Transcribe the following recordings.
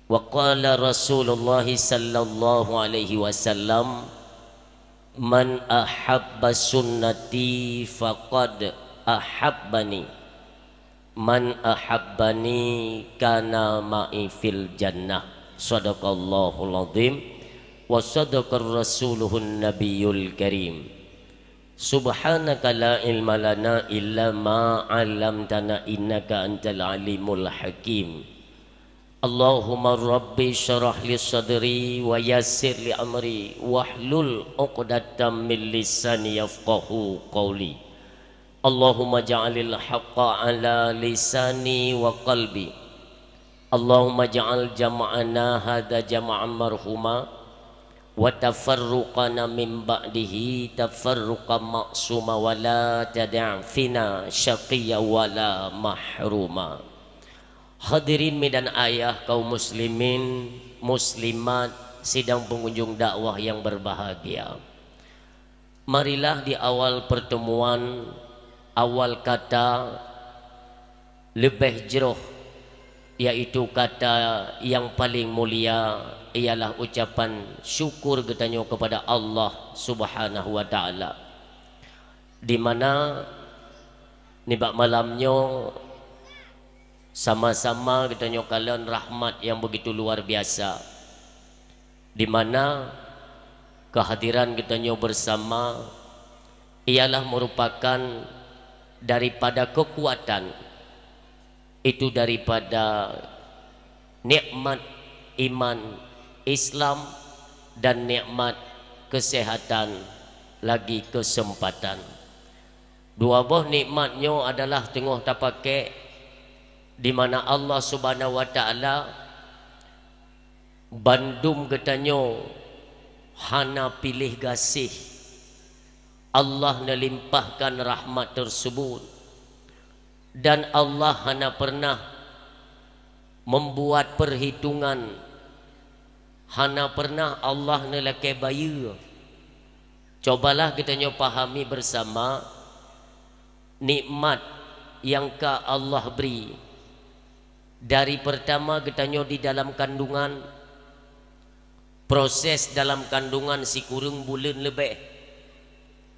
Wa qala Rasulullah sallallahu alaihi wasallam, man ahabba sunnati faqad ahabbani, man ahabbani kana ma'i fil jannah. Sadaqallahul azim wa sadaqar rasuluhun nabiyul karim. Subhanaka la ilma lana illa ma 'allamtana innaka antal alimul hakim. Allahumma rabbi syarah li sadri wa yassir li amri wahlul 'uqdatam min lisani yafqahu qawli. Allahumma ja'alil haqqa ala lisani wa qalbi. Allahumma ja'al jama'ana hadha jama'an marhuma wa tafarruqana min ba'dihi tafarruqan ma'suma wa la tad'a fina syaqiyya wa la mahruma. Hadirin medan ayah kaum muslimin muslimat sidang pengunjung dakwah yang berbahagia, marilah di awal pertemuan, awal kata lebih jeroh, yaitu kata yang paling mulia ialah ucapan syukur katanya kepada Allah Subhanahu wa taala, di mana nibak malamnya sama-sama kita nyokalan rahmat yang begitu luar biasa, di mana kehadiran kita bersama ialah merupakan daripada kekuatan itu, daripada nikmat iman Islam dan nikmat kesehatan lagi kesempatan. Dua buah nikmatnya adalah tengah tak pakai, di mana Allah Subhanahu wa taala bandum getanyo hana pilih gasih, Allah melimpahkan rahmat tersebut, dan Allah hana pernah membuat perhitungan, hana pernah Allah nelakai bayar. Cobalah kita pahami bersama nikmat yang ka Allah beri. Dari pertama katanya di dalam kandungan, proses dalam kandungan si kurang bulan lebih,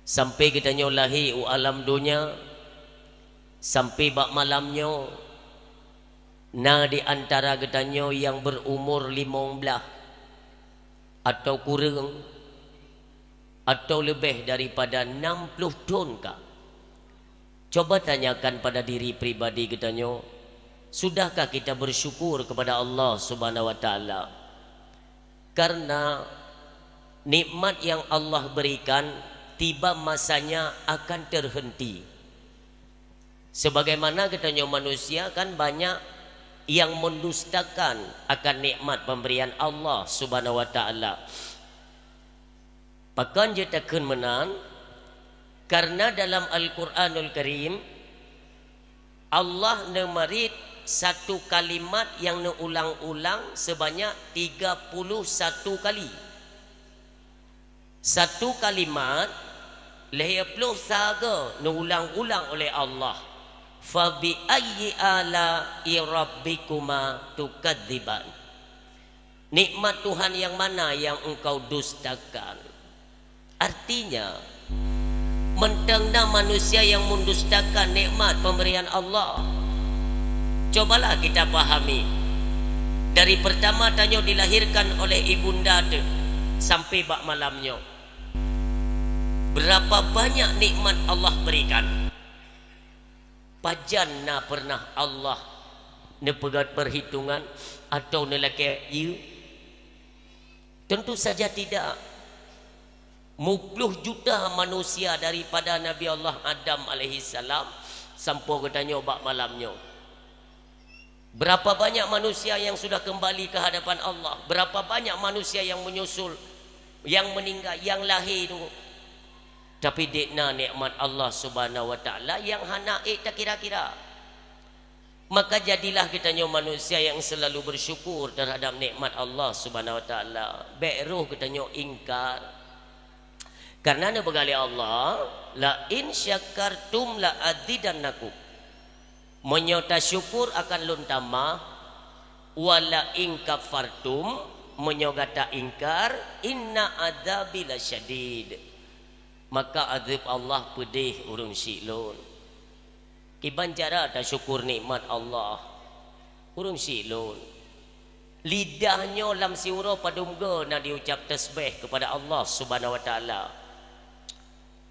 sampai katanya lahir alam dunia, sampai bak malamnya na di antara katanya yang berumur 15 atau kurang atau lebih daripada 60 tahun kah. Coba tanyakan pada diri pribadi katanya, sudahkah kita bersyukur kepada Allah Subhanahu wa taala? Karena nikmat yang Allah berikan tiba masanya akan terhenti. Sebagaimana katanya manusia kan banyak yang mendustakan akan nikmat pemberian Allah Subhanahu wa taala. Pakan jetakeun menan, karena dalam Al-Qur'anul Karim Allah nemarit satu kalimat yang neulang-ulang sebanyak 31 kali. Satu kalimat lehepluh saga neulang-ulang oleh Allah. Fa bi ayyi ala'i rabbikuma tukadziban. Nikmat Tuhan yang mana yang engkau dustakan? Artinya mentengna manusia yang mendustakan nikmat pemberian Allah. Cobalah kita pahami, dari pertama tanya dilahirkan oleh ibunda de, sampai bak malamnya, berapa banyak nikmat Allah berikan. Pajan na pernah Allah nepegat perhitungan atau nelake you? Tentu saja tidak. 10 juta manusia daripada Nabi Allah Adam alaihi salam sampai katanya bak malamnya. Berapa banyak manusia yang sudah kembali ke hadapan Allah, berapa banyak manusia yang menyusul, yang meninggal, yang lahir tu. Tapi dekna nikmat Allah Subhanahu wa taala yang hana tak kira-kira. Maka jadilah kita manusia yang selalu bersyukur terhadap nikmat Allah Subhanahu wa taala. Beruh kita ingkar. Karena ne begali Allah, la in syakartum la azidannakum. Menyota syukur akan luntama, wala in kafartum menyogata ingkar inna adzabi lasyadid, maka azab Allah pedih urang silun. Iban cara tak syukur nikmat Allah urang silun. Lidahnya lam siura padumga nak diucap tasbih kepada Allah Subhanahu wa taala.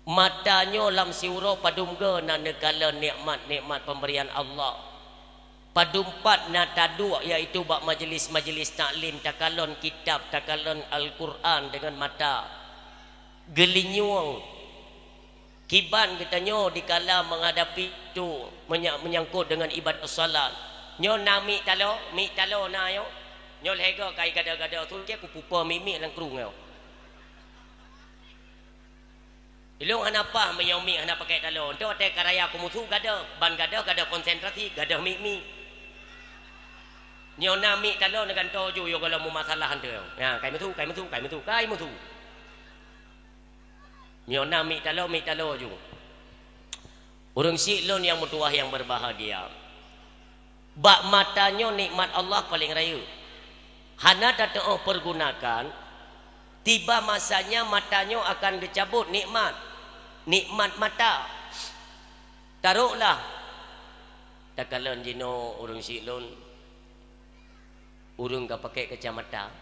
Matanya lam siura padumga nak negala nikmat-nikmat pemberian Allah. Padumpat na taduk iaitu bak majlis-majlis taklim, takalon kitab, takalon Al-Quran dengan mata. Gelinyuang kiban katanya dikala menghadapi tu menyangkut dengan ibadat salat. Nyo na mi talo na yo. Nyo lega kai gada-gada tu ke ku pupa mimi lang krung yo. Ilung hanapa meyomi hana pakai talo. Ento te karaya ku musuh gada, ban gada konsentrasi, gada mimi. Nyo nami talo dengan toju yo kalau mu masalah hande. Ya, kai mutu. Nyo nami talo ju. Urang silun yang mutuah yang berbahagia. Bak matanya nikmat Allah paling raya. Hana datang pergunakan, tiba masanya matanya akan dicabut nikmat mata. Taruhlah. Takalan jino urang silun urang gak pakai kacamata,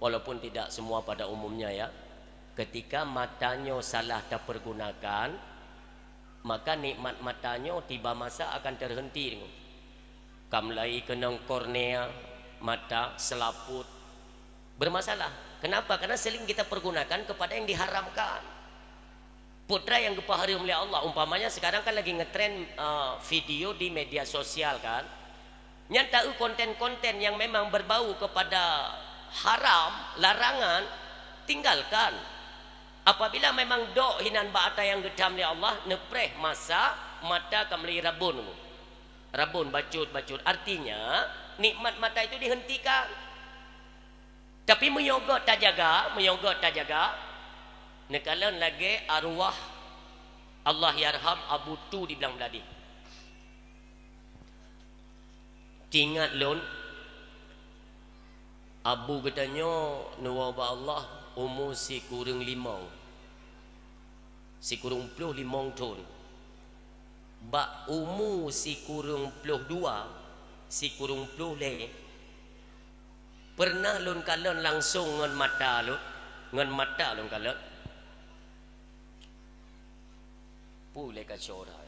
walaupun tidak semua pada umumnya ya. Ketika matanya salah terpergunakan, maka nikmat matanya tiba masa akan terhenti. Kamlai kenang kornea mata selaput bermasalah. Kenapa? Karena sering kita pergunakan kepada yang diharamkan. Putra yang dipahari oleh Allah, umpamanya sekarang kan lagi ngetrend video di media sosial kan. Nyata konten-konten yang memang berbau kepada haram, larangan, tinggalkan. Apabila memang dok hinan ba'ata yang gedam oleh Allah, nepreh masa mata kamli rabun. Rabun bacut. Artinya nikmat mata itu dihentikan. Tapi meyogot tak jaga. Nekalan lagi arwah Allah yarham Abu Tu dibilang beladi. Tingat lon Abu katanya nuwaba Allah umur si kurang 5 tahun. Bak umur si kurang 22 si kurang 10 le. Pernah lon kalon langsung ngan mata lon kalon. Pulai kacora.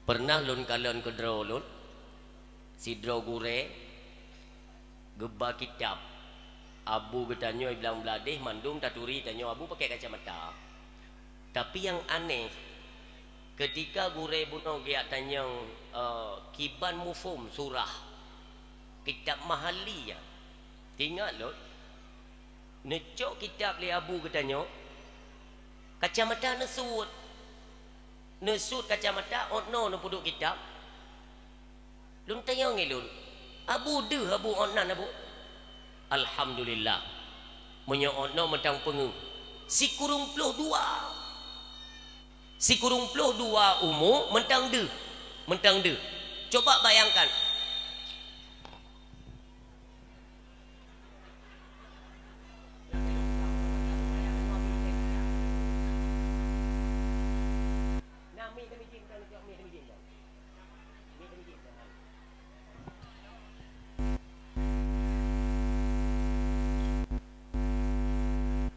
Pernah lun kalon ke draw lun si draw gure geba kitab Abu bertanya bilang beladih mandung taturi tanya Abu pakai kacamata. Tapi yang aneh ketika gure buno dia tanya kiban mufum surah kitab mahali ya. Tinggal lun necok kitab li Abu katanya kacamata nesut kacamata ono no puduk kitab. Lun tanya ngilun Abu onan Abu. Alhamdulillah menyo ono mentang pengu si kurung 22 umur mentang de. Coba bayangkan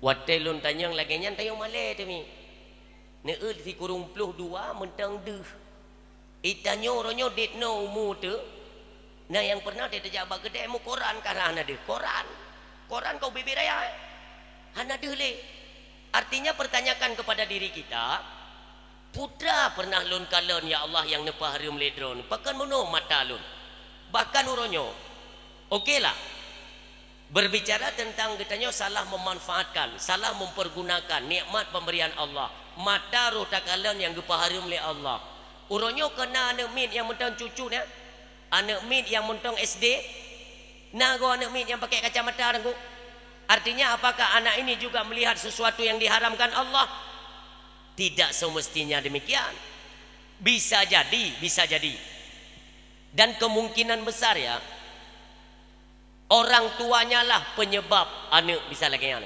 Watelun tanyang lagi nyan tayong malay tami. Neul si kurung 22 mentang deh. Itanyo ronyo det no umur tu. Nah yang pernah dia terjabak gede mu Quran kan hana deh. Quran kau bibir raya. Hana deh le. Artinya pertanyakan kepada diri kita, putra pernah lun kalon ya Allah yang nepah harum ledron. Pakan mono mata lun. Bahkan uronyo. Okeylah. Berbicara tentang katanya salah memanfaatkan, salah mempergunakan nikmat pemberian Allah. Mata roh takalan yang dipahari oleh Allah. Uronyo kena anak min yang mentang cucu ni, anak min yang mentang SD, nago anak min yang pakai kacamata nago. Artinya apakah anak ini juga melihat sesuatu yang diharamkan Allah? Tidak semestinya demikian. Bisa jadi, bisa jadi. Dan kemungkinan besar ya, orang tuanya lah penyebab anak bisa lagi yang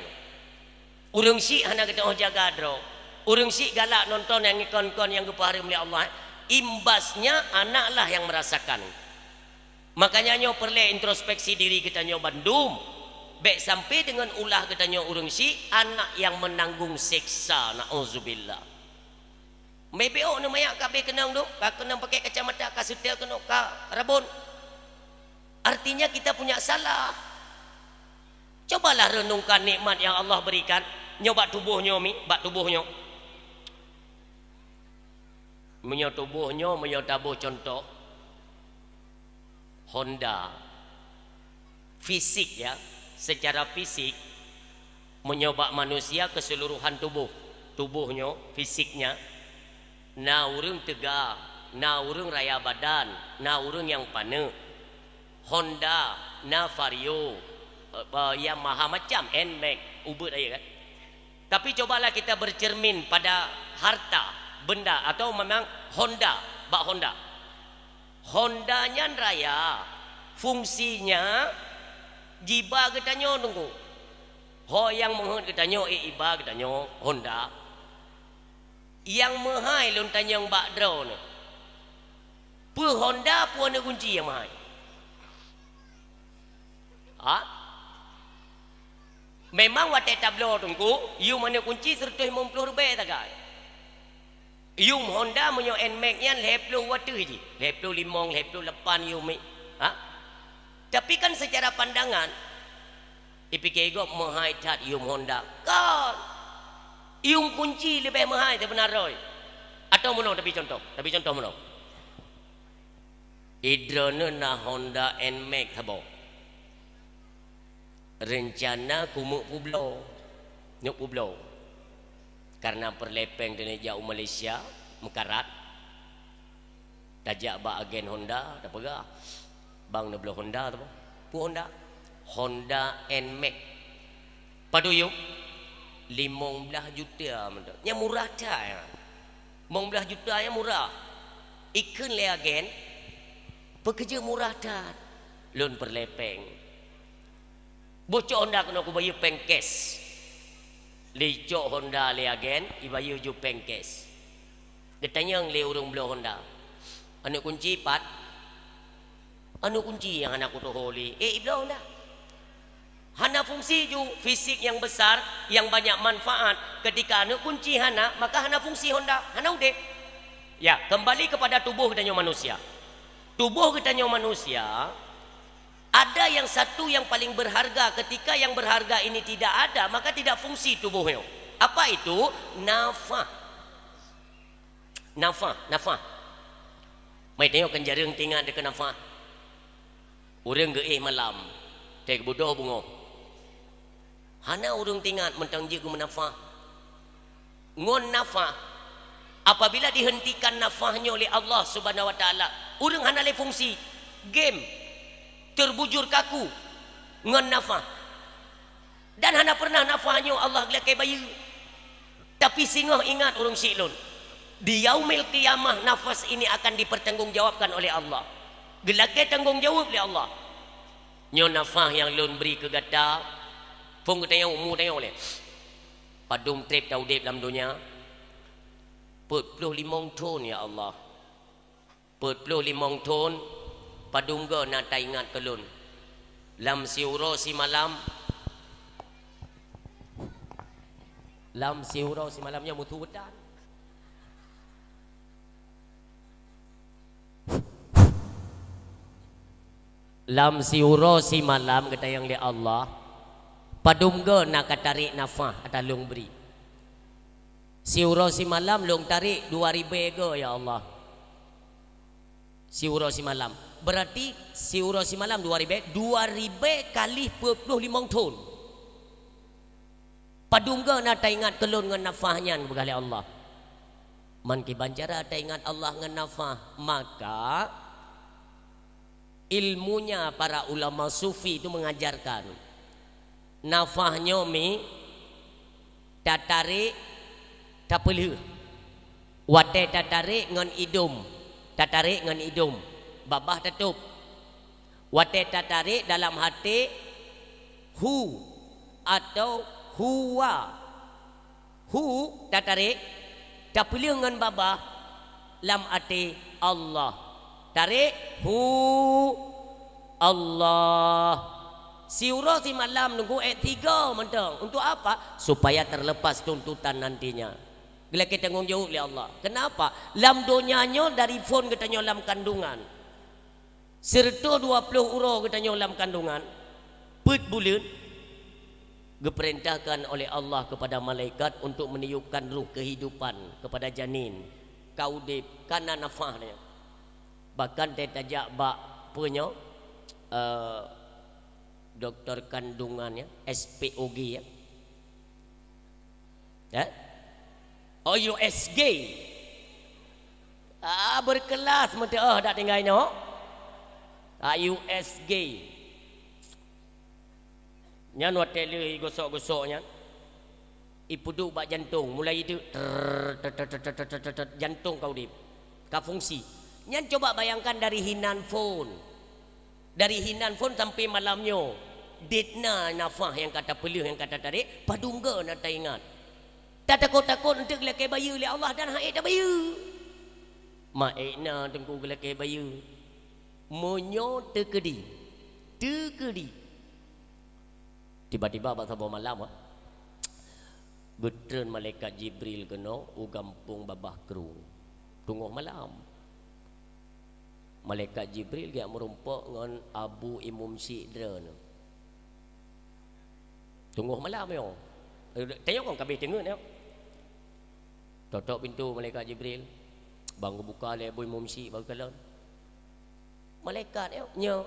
urung syik anak kita jaga dro. Urung syik galak nonton yang ikon-ikon yang kepahari oleh Allah. Imbasnya anaklah yang merasakan. Makanya nyo perlu introspeksi diri kita nyo bandum. Baik sampai dengan ulah kita nyo urung syik, anak yang menanggung seksa, na'udzubillah. Mebeo ni mayak kabe kenang duk, kenang pakai kacamata, kasutel kena ka rabon. Artinya kita punya salah. Cobalah renungkan nikmat yang Allah berikan. Nyoba tubuhnya mi, bak tubuhnya. Menyo tubuhnya, menyo tabuh contoh. Honda. Fisik ya, secara fisik menyobak manusia keseluruhan tubuh. Tubuhnya, fisiknya. Na urung tegak, na urung raya badan, na urung yang pane. Honda, na Vario, Yamaha macam, NMAX, ubud aja kan. Tapi cobalah kita bercermin pada harta, benda atau memang Honda, bak Honda. Hondanya raya, fungsinya jiba kita nyo nunggu. Ho yang menghut kita nyo iba kita nyo Honda. Yang mahal lon tanyang bak drone. Pu Honda pu ana kunci yang mahal. Ha? Memang wate tablo tungku, you mana kunci 150 rupiah tagai. You Honda menyo NMAX yan 50 watt je. 55, 58 you mi. Ha? Tapi kan secara pandangan ipikir go mahal tat you Honda. Kan yung kunci lebih mahal itu benar roy. Atau mono tapi contoh mono. Idrone na Honda NMAX habo. Rencana kumuk publo. Nyuk publo. Karena perlepeng dari jauh Malaysia mekarat. Tajak ba agen Honda dah pegah. Bang na belo Honda tu. Pu Honda. Honda NMAX. Padu yuk 15 juta yang murah dah ya. 15 juta yang murah. Ikun le agen pekerja murah dah. Lon perlepeng. Bocok Honda kena aku bayar pengkes. Licok Honda le agen ibayar ju pengkes. Katanya yang le urung belo Honda. Anak kunci 4. Anu kunci yang anak tu holi. Belo Honda. Hana fungsi ju fisik yang besar, yang banyak manfaat. Ketika anu kunci hana, maka hana fungsi Honda, hana ude. Ya, kembali kepada tubuh kita manusia. Tubuh kita manusia ada yang satu yang paling berharga. Ketika yang berharga ini tidak ada, maka tidak fungsi tubuhnya. Apa itu? Nafah. Nafah. Mai tengok kan jarang tinggal dekat nafah. Urang ge malam. Tek bodoh bungo. Hana urung tinggal mentang jigu menafah. Ngon nafah. Apabila dihentikan nafahnya oleh Allah Subhanahu wa taala, urang hana le fungsi. Game terbujur kaku ngon nafah. Dan hana pernah nafahnya Allah gelakai bayi. Tapi singoh ingat urung silun. Di yaumil qiyamah nafas ini akan dipertanggungjawabkan oleh Allah. Gelakai tanggungjawab oleh Allah. Nyo nafah yang lun beri ke gata. Pung tengok umur tengok boleh. Padum trip tau dep dalam dunia. 45 ton ya Allah. 45 ton padum ge nak ingat kelun. Lam siuro si malam. Lam siuro si malamnya mutu wedan. Lam siuro si malam kata yang li Allah. Padum ge nak tarik nafah atau long beri. Siuro si malam long tarik 2000 ge ya Allah. Siuro si malam. Berarti siuro si malam 2000 kali 45 ton. Padum ge nak ingat kelun ngan nafahnya begali Allah. Man ki banjara ta ingat Allah ngan nafah, maka ilmunya para ulama sufi itu mengajarkan nafahnya mi tak tarik tak pelih Wate tatarik ngan hidung. Tatarik ngan hidung. Babah tutup. Wate tatarik dalam hati hu atau huwa. Hu tatarik. Tapilih ngan babah lam hati Allah. Tarik hu Allah. Siurah si malam nunggu ayat 3 mentang. Untuk apa? Supaya terlepas tuntutan nantinya. Bila kita tanggung jawab oleh Allah. Kenapa? Lam donyanya dari phone katanya lam kandungan. Serta 20 euro katanya lam kandungan. Put bulan. Diperintahkan oleh Allah kepada malaikat untuk meniupkan ruh kehidupan kepada janin. Kaudip kana nafahnya. Bahkan dia tajak bak punya doktor kandungannya SPOG ya. Ya? USG. Berkelas mata dak tinggal no. USG. Nyan watele gosok-gosoknya. Ipudu bak jantung mulai itu jantung kau dip. Ka fungsi. Nyan coba bayangkan dari hinan phone. Dari hinan phone sampai malamnya. Ditna nafah yang kata pelih yang kata tarik padungga nak ingat. Tak takut-takut untuk lelaki bayu oleh Allah dan haid dah bayu. Maikna tengku lelaki bayu. Monyo tekedi. Tekedi. Tiba-tiba pada sabah malam Betren malaikat Jibril kena ugampung babah kru. Tunggu malam. Malaikat Jibril dia merumpak dengan Abu Imum Sidra ni. Tunggu malam yo. Tengok kau kabeh tengok yo. Tutup pintu malaikat Jibril. Bang buka le Abu Imum Sidra baru kalan. Malaikat yo nyo.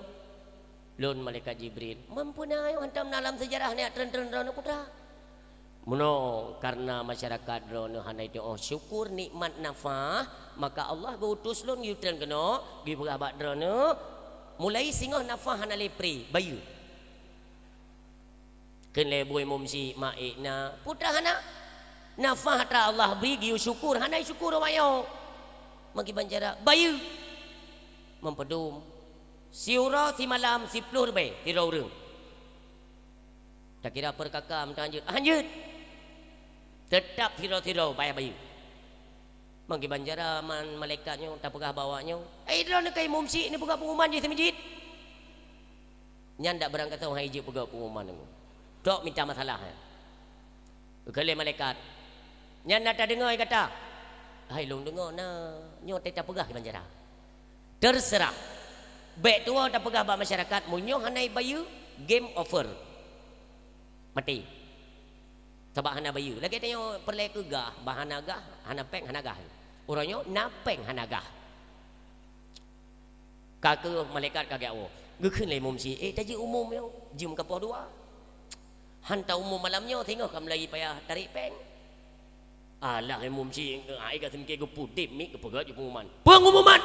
Lon malaikat Jibril. Mampuna yo hantam dalam sejarah ni tren-tren rono putra. Muno karena masyarakat rono hanai tu syukur nikmat nafah, maka Allah geutus lon yutren kena gi berabat rono mulai singoh nafah hana lepri bayu. Ken leboi mumsi maikna putra hana nafah tra Allah beri gi syukur hanai syukur mayo. Magi banjara bayu mempedum siura si malam si pluh be tirau reung. Tak kira perkakam tanjut anjut. Tetap tirau-tirau bayar bayu. Mangki banjara man malaikatnya tak pegah bawanya. Drone kai mumsi ni pegah pengumuman je masjid. Nyan dak berangkat tahu hai je pegah pengumuman tu. Tok minta masalah. Kali malaikat. Nyan nak dengar kata. Hai long dengar nah. Nyo tak pegah ke banjara. Terserah. Baik tua tak pegah ba masyarakat munyo hanai bayu game over. Mati. Sebab hana bayu. Lagi tanya perlai ke gah, bahana gah, hana peng hana gah. Orangnya napeng hana gah. Kakak malaikat kakak awak. Gekun lai mumsi. Taji umum yo. Jum kapau dua. Hantar umum malamnya tengok kam lagi payah tarik peng. Alah mumsi ai ka semke ke putih mik ke pegat pengumuman. Pengumuman.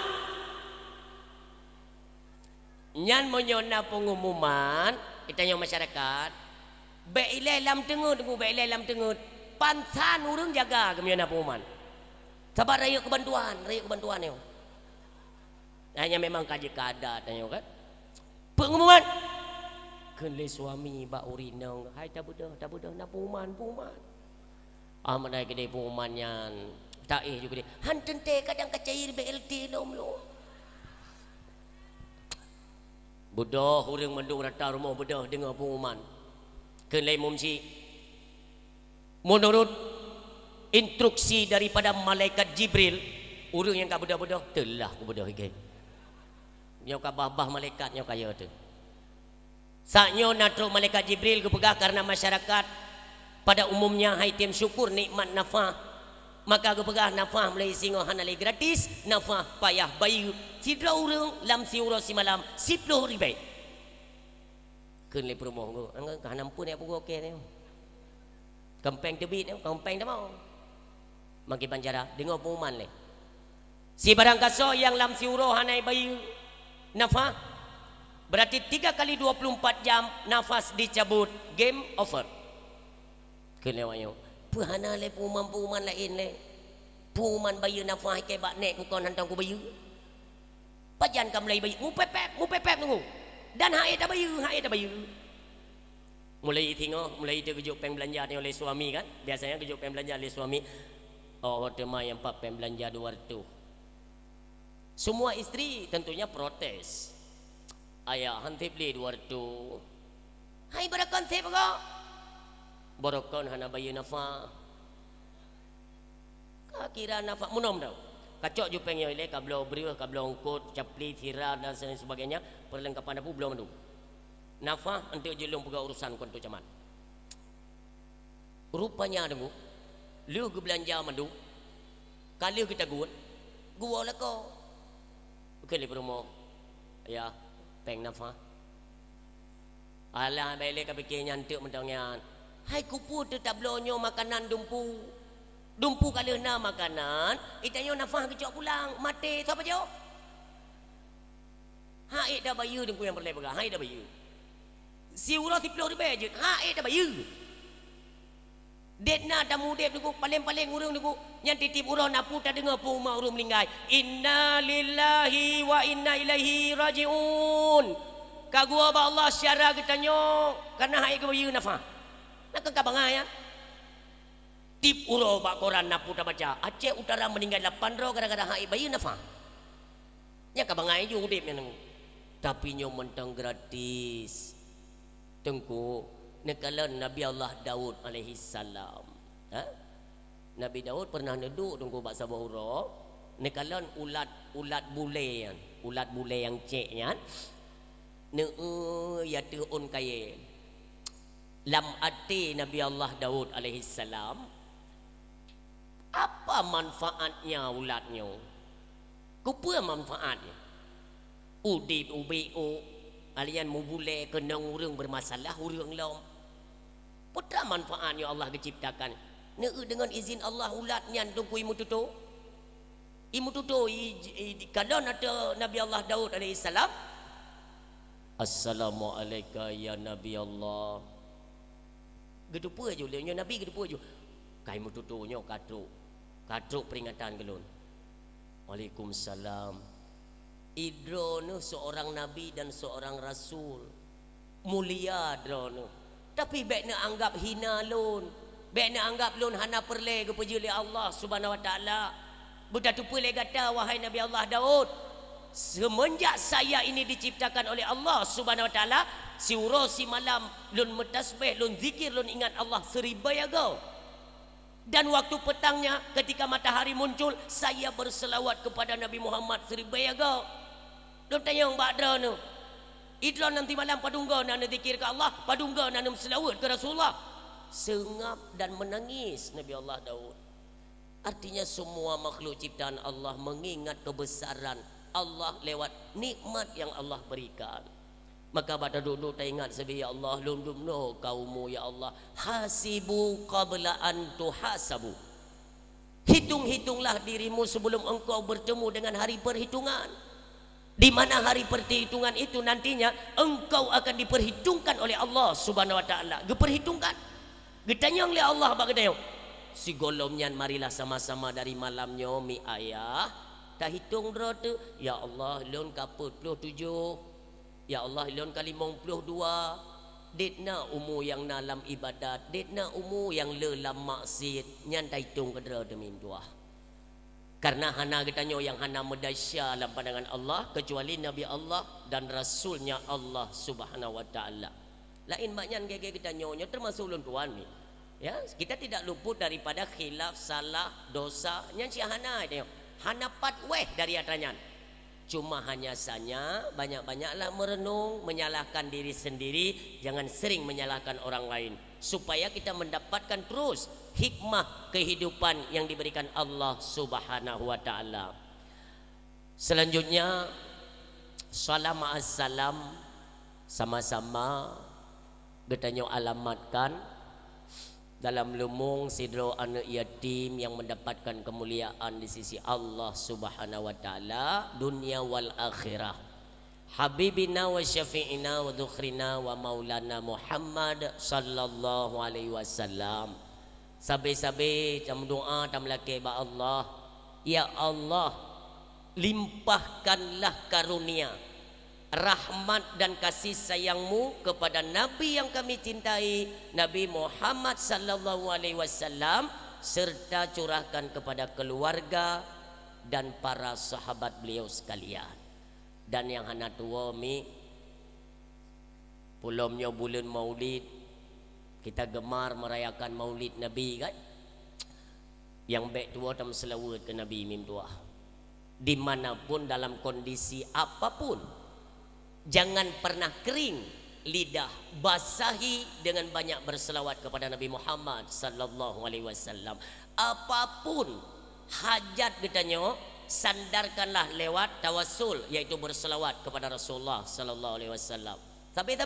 Nyan menyona pengumuman, ditanya masyarakat. Baik ilai lam tengah tunggu baik ilai lam tengah pansan urang jaga kemiana pengumuman. Sabar raya kebantuan yo. Hanya memang kaji kada tanya kan. Pengumuman. Kenle suami bak urinang, hai tak budah nak pengumuman. Amanai kedai pengumuman yang tak juga dia. Han tente kadang kecair BLT lom. Budah urang mendung rata rumah budah dengar pengumuman. Kelai mumsi menurut instruksi daripada malaikat Jibril urang yang ka budak-budak telah ku budak hige nyo ka babah malaikat nyo kaya tu saknyo natro malaikat Jibril ku pegah karena masyarakat pada umumnya hai tim syukur nikmat nafah maka ku pegah nafah mulai singo hanali gratis nafah payah bayu sidra urang lam siura si malam 10 ribu Kun le promo go ang kanampun ya pugo ke ne kampeng tebit ne kampeng dah mau magi banjara dengar pengumuman le si barang kaso yang lam siuro hanai bayu nafas berarti 3 kali 24 jam nafas dicabut game over kun le wayo pu hana le pengumuman lain le Puman bayu nafah ke bak nek ku kon hantang ku bayu. Pajan kam lay bayu mu pepep tunggu. Dan hak dah bayu. Mulai dia kejuk peng belanja ni oleh suami kan. Biasanya kejuk peng belanja oleh suami. Oh, tema yang pak peng belanja dua tu. Semua isteri tentunya protes. Ayah hantip li dua tu. Hai barakon tip kau. Barakon hana bayu nafah. Kira nafak munom dah. Kacok jupeng yang ile kablo beriah kablo ongkot capli tira dan sebagainya perlengkapan apa belum ada. Nafah untuk jelung pegawai urusan konto camat. Rupanya dengu, liu ke belanja madu, kali kita gua lah kau. Kali promo, ya peng nafah. Alah balik kepikir nyantuk mentangnya. Hai kupu tetap blonyo makanan dumpu. Dumpu kalau nak makanan, itanya nafah kecok pulang, mati tu apa jauh? Haid dah bayu dumpu yang berlai pegang, haid dah bayu. Si urang tiploh di baju, haid dah bayu. Detna tamu dep niku paling-paling urang niku yang titip urang napu tak dengar pun mak urang meninggal. Inna lillahi wa inna ilaihi rajiun. Kagua ba Allah syara ketanyo karena haid ke bayu nafah. Nak ke bangai ya? Tip uro bak koran napu tak baca. Aceh Utara meninggal 8 roh gara-gara haid bayi nafah. Nya kabangai ju udip yang tapi nyo mentang gratis. Tengku nekalan Nabi Allah Daud alaihi salam. Ha? Nabi Daud pernah neduk tengku bak sabah uro. Nekalan ulat bule yang ceknya. Ne ya tuun kaye. Lam ati Nabi Allah Daud alaihi salam. Apa manfaatnya ulatnya? Kupa manfaatnya? Udip ubeo alian mubule kenang urang bermasalah urang lom. Putra manfaatnya Allah diciptakan. Ne dengan izin Allah ulatnya tungku imu tutu. Imu tutu kalau ada Nabi Allah Daud alaihi salam. Assalamualaikum ya Nabi Allah. Gedupa je ulangnya Nabi gedupa je. Kai mu tutunyo katruk peringatan gelun. Waalaikumsalam. Idrono seorang nabi dan seorang rasul. Mulia drono. Tapi baiknya anggap hina lun. Baiknya anggap lun hana perle ke pejuli Allah Subhanahu wa taala. Budak tu pule kata wahai Nabi Allah Daud, semenjak saya ini diciptakan oleh Allah Subhanahu wa taala, si urosi malam lun mentasbih, lun zikir, lun ingat Allah 1000 agau. Dan waktu petangnya ketika matahari muncul, saya berselawat kepada Nabi Muhammad 1000 agau. Lun tanya mbak drone. Idron nanti malam padungga nak zikir ke Allah, padungga nak selawat ke Rasulullah. Sengap dan menangis Nabi Allah Daud. Artinya semua makhluk ciptaan Allah mengingat kebesaran Allah lewat nikmat yang Allah berikan. Maka pada dulu tak ingat sebi ya Allah lundumno kaumu ya Allah hasibu qabla an tuhasabu. Hitung-hitunglah dirimu sebelum engkau bertemu dengan hari perhitungan. Di mana hari perhitungan itu nantinya engkau akan diperhitungkan oleh Allah Subhanahu wa taala. Diperhitungkan. Getanyang oleh Allah bak getanyang. Si golomnya marilah sama-sama dari malamnya mi ayah. Tak hitung dro tu. Ya Allah lon kaput 27. Ya Allah lon kali 52. Detna umu yang dalam ibadat, detna umu yang lelam maksiat, nyan tak hitung kedra demi dua. Karena hana getanyo yang hana medasya dalam pandangan Allah kecuali Nabi Allah dan Rasulnya Allah Subhanahu wa taala. Lain maknya gege getanyo nya termasuk ulun tuan ni. Ya, kita tidak luput daripada khilaf, salah, dosa, nyan si hana dia. Hana patweh dari atanyan. Cuma hanya saja banyak-banyaklah merenung, menyalahkan diri sendiri, jangan sering menyalahkan orang lain supaya kita mendapatkan terus hikmah kehidupan yang diberikan Allah Subhanahu wa taala. Selanjutnya salam assalam sama-sama bertanya alamatkan dalam lumung sidro anak yatim yang mendapatkan kemuliaan di sisi Allah Subhanahu wa taala dunia wal akhirah. Habibina wa syafi'ina wa dzukhrina wa maulana Muhammad sallallahu alaihi wasallam. Sabe-sabe jam doa tam laki ba Allah Ya Allah, limpahkanlah karunia, rahmat dan kasih sayangmu kepada Nabi yang kami cintai, Nabi Muhammad sallallahu alaihi wasallam, serta curahkan kepada keluarga dan para sahabat beliau sekalian. Dan yang hana tua mi pulomnya bulan Maulid, kita gemar merayakan Maulid Nabi kan. Yang baik tua tam selawat ke Nabi mim tua. Dimanapun dalam kondisi apapun, jangan pernah kering lidah, basahi dengan banyak berselawat kepada Nabi Muhammad sallallahu alaihi wasallam. Apapun hajat ditanya, sandarkanlah lewat tawassul, yaitu berselawat kepada Rasulullah sallallahu alaihi wasallam. Tapi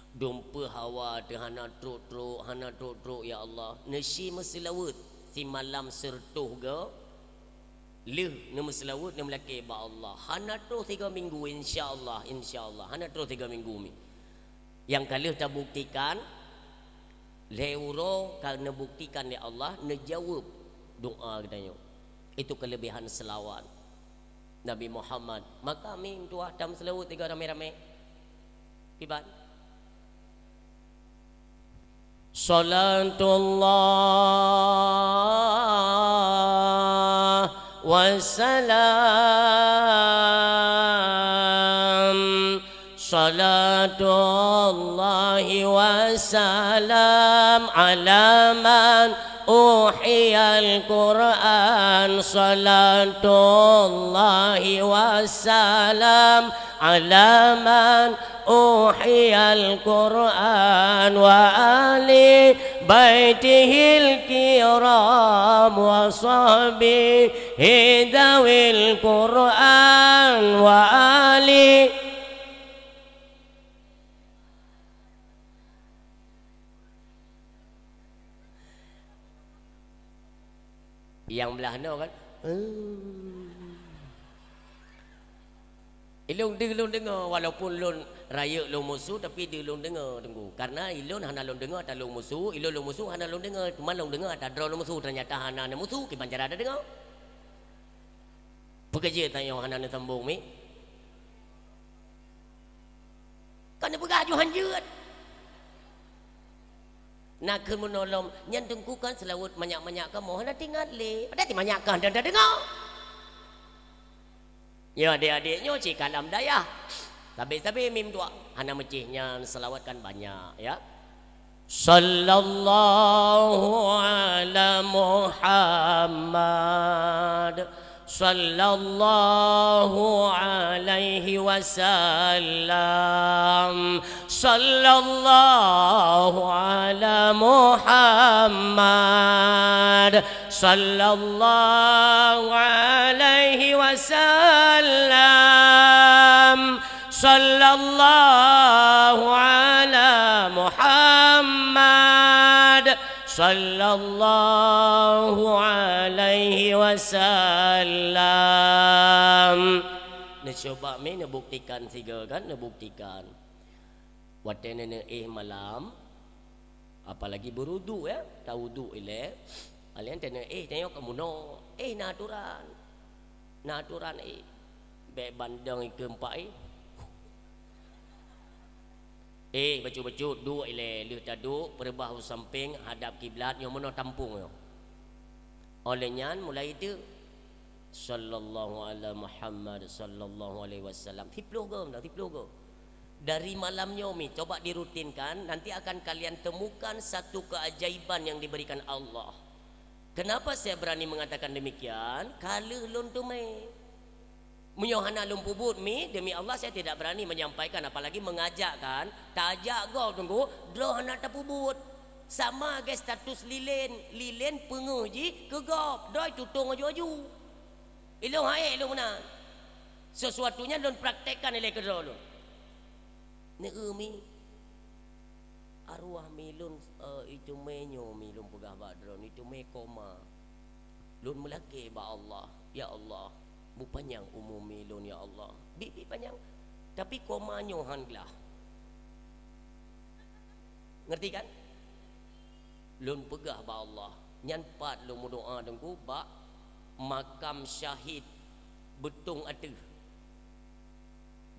dumpa hawa de hana truk ya Allah. Nasi meselawat si malam sertuh ge leh ne meselawat ne melaki ba Allah. Hana terus 3 minggu insya-Allah hana terus 3 minggu mi. Yang kalih tak buktikan leuro kalau buktikan ya Allah ne jawab doa katanya. Itu kelebihan selawat Nabi Muhammad. Maka mi tuah tam selawat 3 rame-rame. Ibadah Salatullah wassalam, salatullahi wassalam ala man uhiyal Quran, salatullahi wassalam ala man uhiyal Quran wa ali baitihil kiram wa sahbihi dawil Quran wa ali. Yang belah no kan ilung dengar walaupun lun raya lun musuh, tapi dia lun dengar tunggu. Karena ilun hana lun dengar tak lun musuh, ilun lun musuh hana lun dengar, cuma lun dengar tak draw lun musuh, ternyata hana na musuh ki banjar ada dengar. Pekerja tanya hana na sambung mi. Kan pegah juhan jeut. Nak ke menolong nyan tengkukan selawat banyak-banyak kamu hana tinggal le. Padahal banyak kan dah dengar. Ya adik-adiknya cik kalam dayah. Tapi mim dua hana mecihnya selawatkan banyak ya. Sallallahu ala Muhammad sallallahu alaihi wasallam, sallallahu ala Muhammad sallallahu alaihi wasallam, sallallahu ala Muhammad sallallahu alaihi wasallam. Nak coba me nak buktikan tiga kan, nak buktikan. Waktu nenek malam, apalagi berudu ya, tahu wudu ile. Alian tanya tengok kamu no, naturan be bandang keempat baju dua ile leh taduk perbah samping hadap kiblat yang mana tampung yo. Olehnya mulai itu sallallahu ala Muhammad sallallahu alaihi wasallam. 10 go. Dari malamnya mi coba dirutinkan, nanti akan kalian temukan satu keajaiban yang diberikan Allah. Kenapa saya berani mengatakan demikian? Kalau lun tumai menyohana lumpubut mi, demi Allah saya tidak berani menyampaikan, apalagi mengajak kan. Tajak kau tunggu draw anak tapubut sama guys, status lilin penguh ji kegop doi tutung aju-aju ilung hae ilung mana sesuatunya don praktekkan ile kedro lu ne mi arwah milun itu menyo milun pegah badron itu me koma lun melaki ba Allah ya Allah bu panjang umum milun ya Allah bibi panjang tapi komanyo hanglah ngerti kan lun pegah ba Allah nyan pat lu doa dengku ba makam syahid betung atu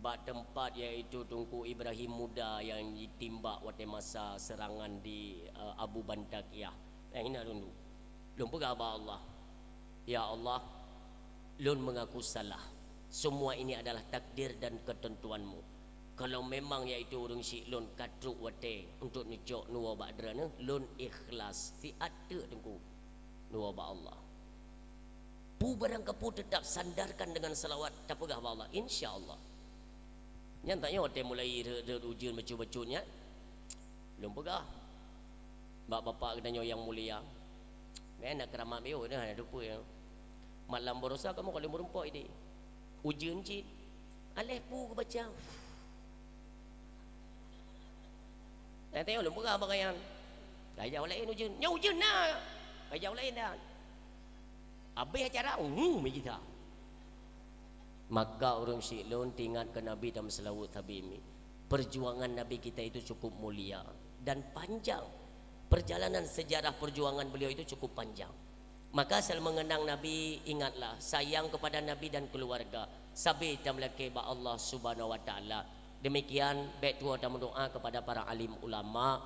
bak tempat iaitu Tunku Ibrahim Muda yang ditimbak waktu masa serangan di Abu Bantakiyah. Yang ini dulu. Lun pegabah Allah. Ya Allah, lun mengaku salah. Semua ini adalah takdir dan ketentuanmu. Kalau memang iaitu urang si lun katruk wate untuk nujok nuwa badrana, lun ikhlas si ada tengku nuwa ba Allah. Pu barang kepu tetap sandarkan dengan salawat tak pegah ba Allah, insya-Allah. Nyatanya waktu mulai ujian baca-bacanya belum pegah. Bapak katanya yang mulia, nak keramat beo dah ada apa ya. Malam berosa kamu kalau merempak ini. Ujian cik. Alih pu baca. Saya tengok belum pegah bagayan. Kaya lain ujian. Nya ujian nak. Kaya lain dah. Habis acara kita. Maka orang Syi'lun ingat ke Nabi dan selawat Habimi. Perjuangan Nabi kita itu cukup mulia dan panjang. Perjalanan sejarah perjuangan beliau itu cukup panjang. Maka asal mengenang Nabi, ingatlah sayang kepada Nabi dan keluarga. Sabi tamlaki ba Allah Subhanahu wa taala. Demikian baik tua dan mendoa kepada para alim ulama,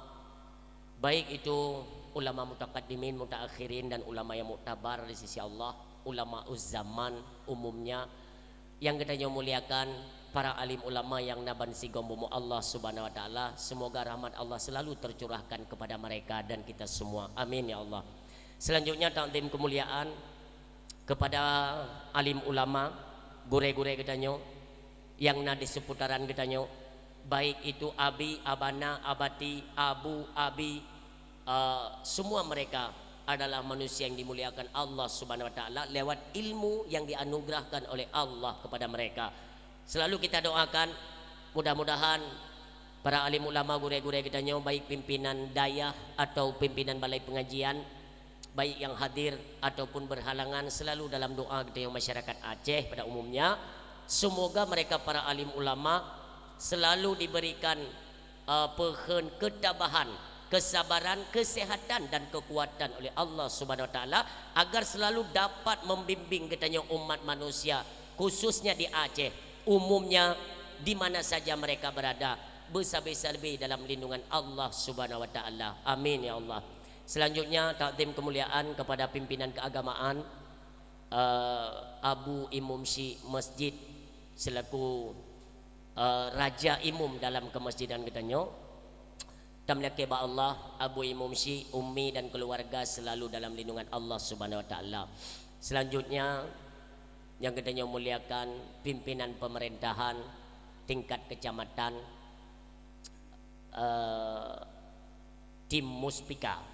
baik itu ulama mutaqaddimin, mutaakhirin dan ulama yang muktabar di sisi Allah, ulama uzzaman umumnya yang kita muliakan, para alim ulama yang naban sigombomo Allah Subhanahu wa taala. Semoga rahmat Allah selalu tercurahkan kepada mereka dan kita semua. Amin ya Allah. Selanjutnya takdim kemuliaan kepada alim ulama, gure-gure ketanyo yang na di seputaran ketanyo, baik itu abi, abana, abati, abu, abi, semua mereka adalah manusia yang dimuliakan Allah Subhanahu wa taala lewat ilmu yang dianugerahkan oleh Allah kepada mereka. Selalu kita doakan mudah-mudahan para alim ulama gure-gure kita nyo, baik pimpinan dayah atau pimpinan balai pengajian, baik yang hadir ataupun berhalangan, selalu dalam doa kita yang masyarakat Aceh pada umumnya, semoga mereka para alim ulama selalu diberikan ketabahan, kesabaran, kesehatan dan kekuatan oleh Allah Subhanahu wa taala agar selalu dapat membimbing katanya umat manusia, khususnya di Aceh, umumnya di mana saja mereka berada, besar-besar lebih dalam lindungan Allah Subhanahu wa taala. Amin ya Allah. Selanjutnya takdim kemuliaan kepada pimpinan keagamaan, Abu Imum Syih Masjid selaku raja imum dalam kemasjidan katanya. Tamlaki ba Allah, Abu Imum Syih, Ummi dan keluarga selalu dalam lindungan Allah Subhanahu wa taala. Selanjutnya yang katanya muliakan pimpinan pemerintahan tingkat kecamatan, tim Muspika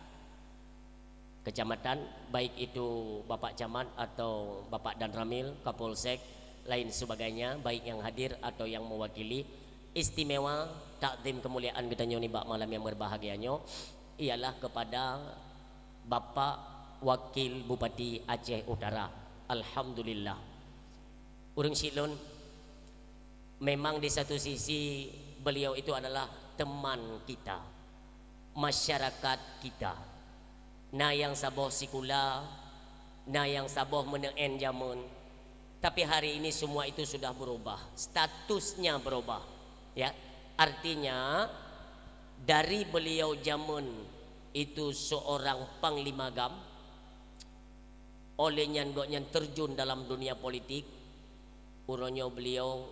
kecamatan, baik itu Bapak Camat atau Bapak Dan Ramil, Kapolsek, lain sebagainya, baik yang hadir atau yang mewakili. Istimewa takdim kemuliaan kita nyoni bak malam yang berbahagianya ialah kepada Bapak Wakil Bupati Aceh Utara. Alhamdulillah, urang Syi'lun memang di satu sisi beliau itu adalah teman kita, masyarakat kita, na yang saboh sikula, na yang saboh meneen jamun. Tapi hari ini semua itu sudah berubah, statusnya berubah. Ya, artinya dari beliau zaman itu seorang panglima gam, olehnya nyan terjun dalam dunia politik, uronyo beliau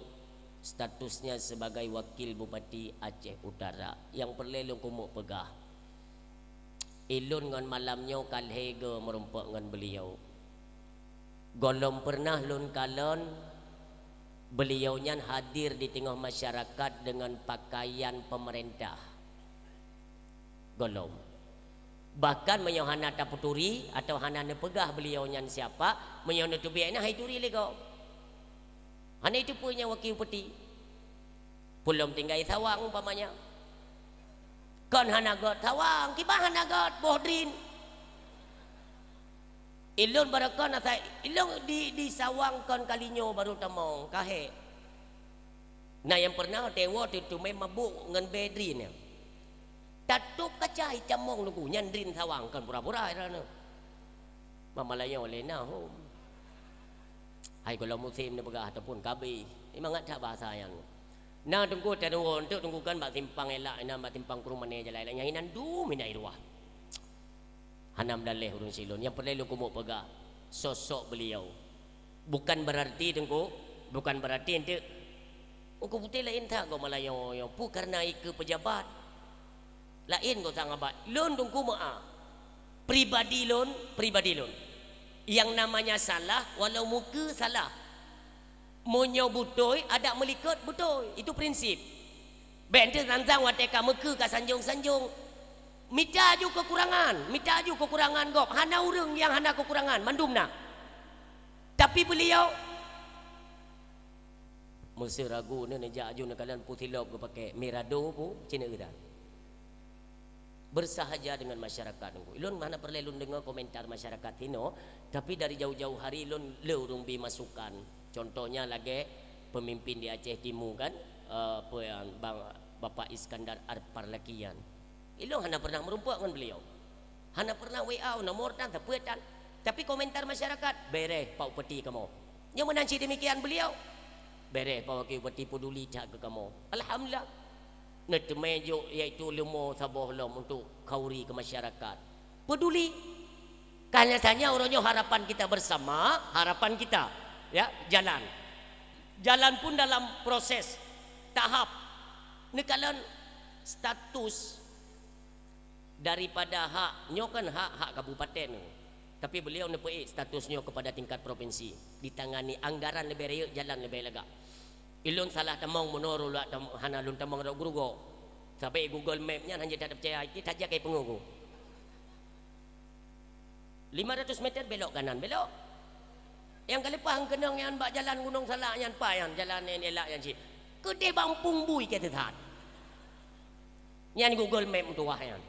statusnya sebagai wakil bupati Aceh Utara yang perlelong kumuk pegah. Ilun ngan malamnya kalhega merumpak ngan beliau. Golong pernah lun kalon beliau nyan hadir di tengah masyarakat dengan pakaian pemerintah. Golong. Bahkan menyohana taputuri atau hana nepegah beliau nyan siapa, menyohana tubiana hai turi lego. Hana itu punya wakil peti. Belum tinggal Sawang umpamanya. Kon hana got Sawang, kibah hana got Bohdrin. Ilun barakon atau ilun di Sawang kon kalinyo baru tamong kahe. Nah yang pernah tewo itu mabuk ngan bedrin ya. Tatuk kacai camong lugu nyandrin Sawang kan pura-pura era no. Mamalayo lena home. Hai kalau musim ni begah ataupun kabi. Memang ada bahasa yang. Nah tunggu tunggu untuk tunggukan bak timpang elak ina bak timpang kurung mana jalan yang inan du minai ruah. Hanam daleh urun silon yang perlu kumuk pegah sosok beliau. Bukan berarti tunggu, bukan berarti ente Uku putih lain tak kau malayo yo pu karena ike pejabat. Lain kau sang abat. Lon tungku maa. Pribadi lon. Yang namanya salah walau muka salah. Monyo butoi ada melikat butoi. Itu prinsip. Bente sanjang wateka muka ka sanjung-sanjung. Mita ju kekurangan gop. Hana urang yang hana kekurangan mandumna. Tapi beliau mesti ragu ni nejak aju nak kalian putih lop ke pakai mirado pu cina ida. Bersahaja dengan masyarakat nunggu. Ilun mana perlu ilun dengar komentar masyarakat tino, tapi dari jauh-jauh hari ilun leurung bi masukan. Contohnya lagi pemimpin di Aceh Timur kan, apa yang Bang Bapak Iskandar Arparlakian. Ilun hana pernah merumpak dengan beliau. Hana pernah WA nomor dan tepuatan. Tapi komentar masyarakat, bereh Pak Upeti kamu. Yang menanci demikian beliau. Bereh Pak Wakil Upeti peduli tak ke kamu. Alhamdulillah. Netemejo iaitu lemo saboh lom untuk kauri ke masyarakat. Peduli. Karena saja orangnya harapan kita bersama, harapan kita ya jalan. Jalan pun dalam proses tahap. Nekalan status daripada haknya kan hak kabupaten. Tapi beliau nepei statusnya kepada tingkat provinsi. Ditangani anggaran lebih raya, jalan lebih lega. Ilun salah temong menoro lah hana lun temong rak gurugo. Sampai Google Map-nya hanya tak percaya itu tajak kai pengugu. 500 meter belok kanan, belok. Yang kali pahang kenang yang bak jalan Gunung Salak yang pa yang jalan yang elak yang si. Kedai Bampung Bui kata tak. Yang Google Map tu wah yang.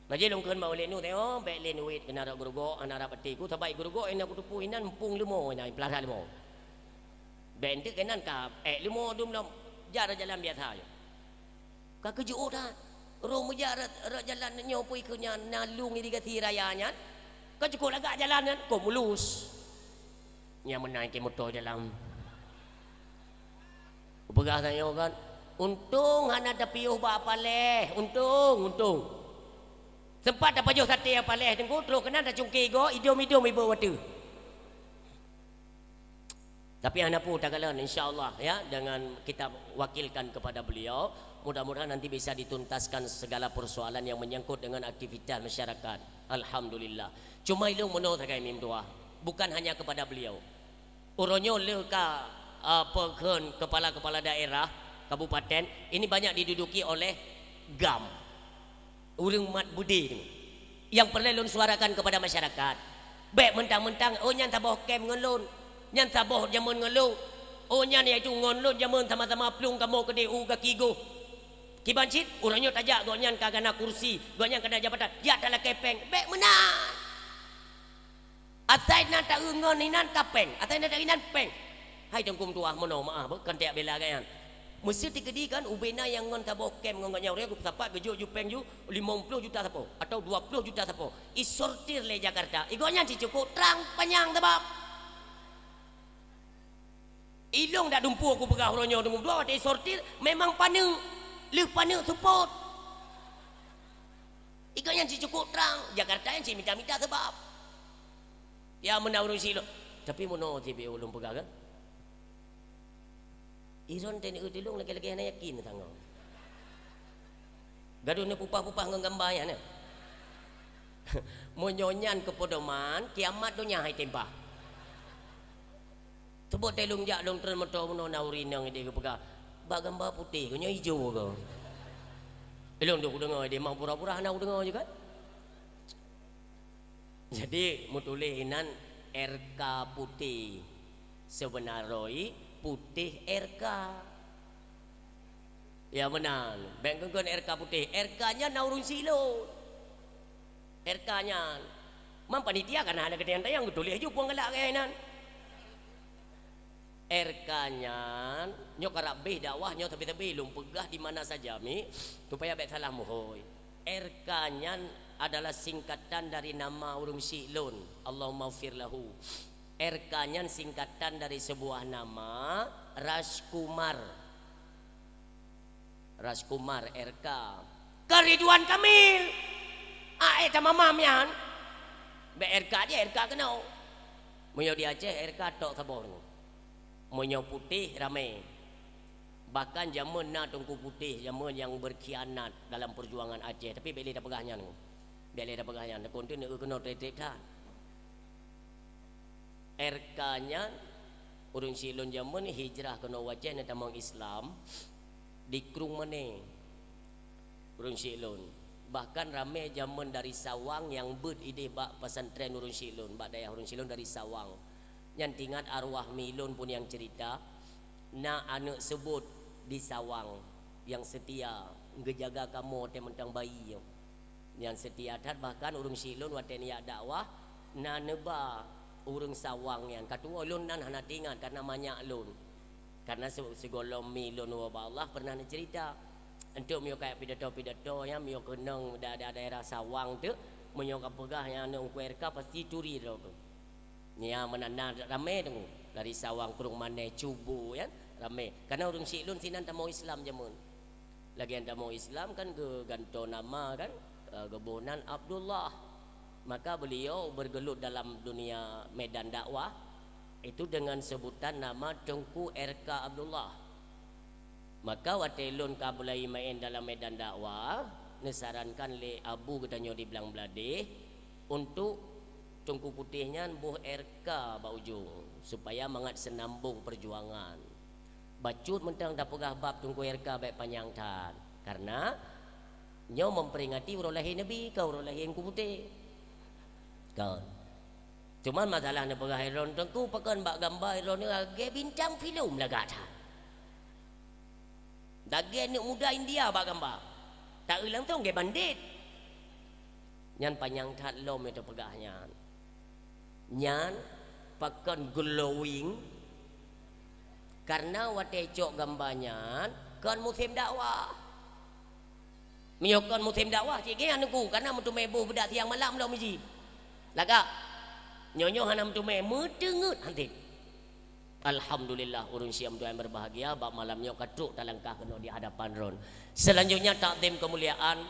Maji longkeun mau lenu teo baik lenu wit kena rak gurugo ana rak petiku tabai gurugo ina ku tupu inan empung lemo ina plaza lemo. Bente kenan ka lemo dum lam jar jalan biasa je. Ka keju dah. Ro mujarat rak jalan nyo pui kunya nalung irigasi rayanya. Ka cukup agak jalan kan ko mulus. Nya menaiki motor dalam. Pegah tanya kan. Untung hana ada piuh ba apa leh. Untung. Sempat dapat jauh sate apa leh tengku terus kena dah cungki go idom-idom ibu watu. Tapi anda pun tak kalah insya-Allah ya dengan kita wakilkan kepada beliau, mudah-mudahan nanti bisa dituntaskan segala persoalan yang menyangkut dengan aktivitas masyarakat. Alhamdulillah. Cuma ilung mono tak kami doa. Bukan hanya kepada beliau. Uronyo leka pekan kepala-kepala daerah kabupaten ini banyak diduduki oleh GAM. Urang mat budi yang perlu lun suarakan kepada masyarakat. Baik mentang-mentang oh nyan taboh kem ngelun, nyan taboh jamun ngelu. Oh nyan iaitu ngonlun jamun sama-sama plung kamu ke DU ke kigo. Kibancit urangnya tajak go nyan kagana kursi, go nyan kada jabatan. Ya dalam kepeng, baik menang. Atai nan tak ngon inan kapeng, atai nan tak inan peng. Hai tengkum tuah mono maaf bukan tiap bela gayan. Mesti dikedikan ubena yang ngon taboh kem ngon nyau regu sapat gejo ju peng ju 50 juta sapo atau 20 juta sapo isortir le Jakarta igonya dicukup terang panjang sebab ilung dak dumpu aku pegah ronyo dumpu dua ada isortir memang paneng leuh paneng support igonya dicukup terang Jakarta yang minta-minta sebab ya menawurun silo tapi mono tibe ulung pegah kan Iron teknik utilung lagi-lagi hanya yakin tanggung. Gaduh ni pupah-pupah ngegambayan ya. Monyonya ke podoman kiamat dunia hai tempah. Sebut telung jak long tren motor mono nauri nang dia pegah. Bak gambar putih nya hijau ke. Elong duk dengar dia mau pura-pura nak dengar juga. Jadi mutulihinan RK putih sebenarnya putih RK ya menang bengkengkan RK putih RK-nya naurun silo RK-nya mam panitia kan ada kedean tayang tulis aja puang galak kainan RK-nya nyok karabeh dakwahnya tapi lum pegah di mana saja mi supaya baik salah mohoi RK-nya adalah singkatan dari nama urung silun Allahumma ufir lahu RK-nya singkatan dari sebuah nama Rajkumar. Rajkumar RK. Ridwan Kamil. Eta mamamian. Be RK aja RK kenal. Munyo di Aceh RK tok sabor. Munyo putih rame. Bahkan zaman na Tengku Putih, zaman yang berkhianat dalam perjuangan Aceh, tapi beli dah pegahnya nu. Beli dah pegahnya, kontinu kena tretek dah. RK-nya urun silon zaman hijrah kena wajah na tamang Islam di Krung Mane. Urun silon. Bahkan ramai zaman dari Sawang yang ide bak pesantren urun silon, bak daya urun silon dari Sawang. Yang tingkat arwah Milun pun yang cerita, na anak sebut di Sawang yang setia ngejaga kamu tentang bayi yang setia dan bahkan urung silon waten ya dakwah na neba urung Sawang yang katua lun nan hana tingan karena banyak lun karena segolong Milun wa Allah pernah cerita untuk mio kayak pidato-pidato yang mio kenang daerah Sawang tu mio kapegah yang nang kuerka pasti curi tu nya menanda ramai tu dari Sawang Krung Mane Cubu ya ramai karena urung silun sinan tak mau Islam jamun lagi anda mau Islam kan ke ganto nama kan Gebonan Abdullah, maka beliau bergelut dalam dunia medan dakwah itu dengan sebutan nama Tengku RK Abdullah. Maka watelun kabulai main dalam medan dakwah nesarankan le Abu katanya di Belang Belade untuk Tengku Putihnya buh RK baujung supaya mangat senambung perjuangan. Bacut mentang dapegah bab Tengku RK baik panjang tan karena nyo memperingati urang lahir Nabi kau urang lahir Tengku Putih kan. Cuma masalah ni pegah iron Tengku pakan bak gambar iron ni age bintang filem lagat. Dage ni muda India bak gambar. Tak ulang tu age bandit. Nyan panjang tat lom itu pegahnya. Nyan pakan glowing karena wate cok gambarnya kan musim dakwah. Miokon musim dakwah cik anu ku karena mutu mebo bedak siang malam dah miji. Laga nyonyo hanam tu me medengut hanti. Alhamdulillah urun siam tuan berbahagia bab malamnya katruk talangkah kena di hadapan ron. Selanjutnya takdim kemuliaan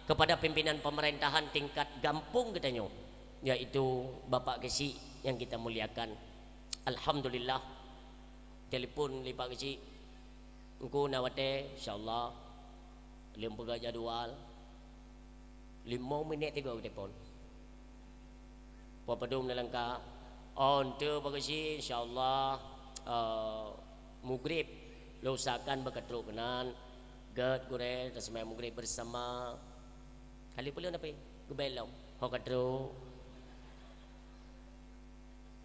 kepada pimpinan pemerintahan tingkat gampung katanya yaitu Bapak Kesi yang kita muliakan. Alhamdulillah telefon li Pak Kesi engko nawate insyaallah lim pegah jadual 5 minit 3 telefon Pak Padum nalangka on tu bagasi insyaallah maghrib lo usahakan berkatruk kenan gad gore tasmai maghrib bersama kali pula napi gebelong ho katruk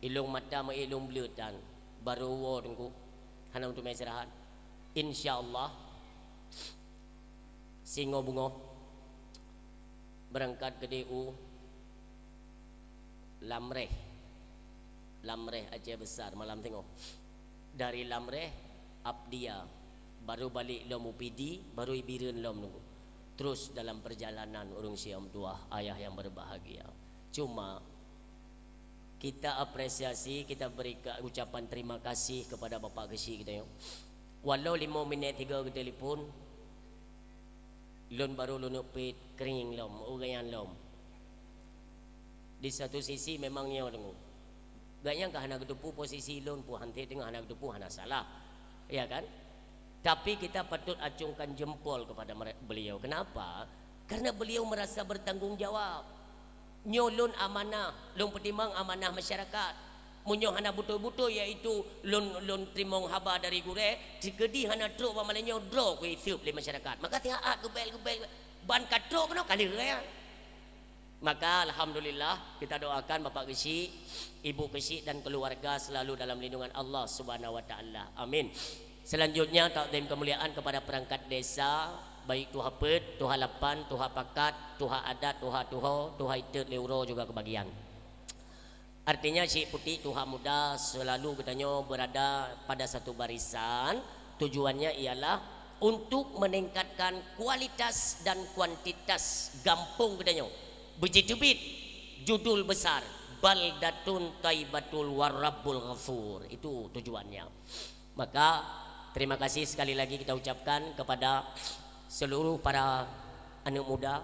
ilung mata ma ilung bleutan baru wo tengku hanam tu mai istirahat insyaallah Singo Bungo berangkat ke DU Lamreh Aceh besar malam tengok dari Lamreh Abdia baru balik lom UPD baru Ibirin lom nunggu terus dalam perjalanan urung siam tua ayah yang berbahagia. Cuma kita apresiasi, kita berikan ucapan terima kasih kepada Bapak Kesi kita yuk. Walau 5 minit 3 ke telefon lon baru lon pit kering lom ugayan lom di satu sisi memangnya dengu gaknya ke hana gedupu posisi lon pu hanti tengah hana gedupu hana salah ya kan tapi kita patut acungkan jempol kepada beliau. Kenapa? Karena beliau merasa bertanggung jawab nyolon amanah lon pertimbang amanah masyarakat munyo hana betul-betul iaitu lon trimong haba dari gure digedi hana truk pamalnya draw ku isup le masyarakat maka tiaat gebel ban katruk kena kali ya. Maka alhamdulillah kita doakan Bapak Kesi, Ibu Kesi dan keluarga selalu dalam lindungan Allah Subhanahu wa taala. Amin. Selanjutnya takdim kemuliaan kepada perangkat desa baik Tuha Pet, Tuha Lapan, Tuha Pakat, Tuha Adat, Tuha Tuho, Tuha Itet Leuro juga kebagian. Artinya si putih Tuhan muda selalu katanya berada pada satu barisan. Tujuannya ialah untuk meningkatkan kualitas dan kuantitas gampung katanya. Begitu bit judul besar baldatun taibatul warabbul ghafur. Itu tujuannya. Maka terima kasih sekali lagi kita ucapkan kepada seluruh para anak muda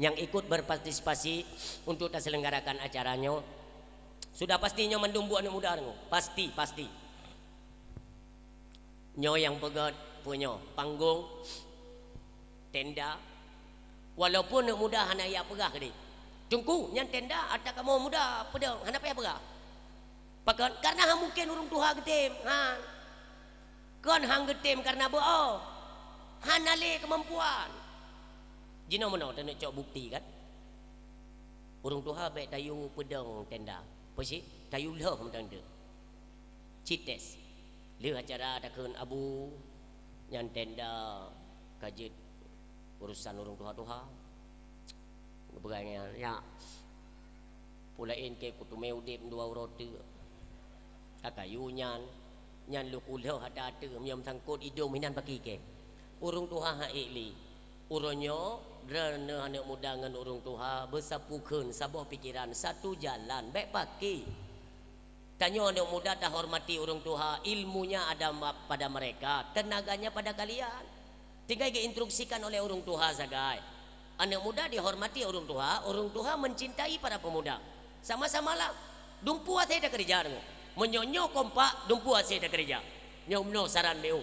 yang ikut berpartisipasi untuk terselenggarakan acaranya. Sudah pastinya mendumbu anak muda dengo. Pasti. Nyo yang pegat punya panggung, tenda. Walaupun anak muda hana ya pegah ke dia. Tungku nyan tenda ada kamu muda pedang hana payah pegah. Pakan karena mungkin urung tuha getem. Kan hang getem karena boh. Hana le kemampuan. Jino mana tak nak cok bukti kan? Urung tuha baik tayu pedang tenda. Pasti tayu lah macam tu. Cites. Dia acara takkan abu yang tenda kajet urusan urung tuha-tuha. Bergaya ya. Pulain ke kutume udip dua roti. Kakayu nyan lukulah ada miam sangkut hidung minan bagi ke. Urung tuha ha ikli. Uronyo drana anak muda dengan urung tuha bersapukeun sabuh pikiran satu jalan baik paki. Tanya anak muda dah hormati urung tuha, ilmunya ada pada mereka, tenaganya pada kalian. Tinggal diinstruksikan oleh urung tuha sagai. Anak muda dihormati urung tuha mencintai para pemuda. Sama-sama lah. Dumpu saya dah kerja dengo. Menyonyo kompak dumpu saya dah kerja. Nyomno saran meu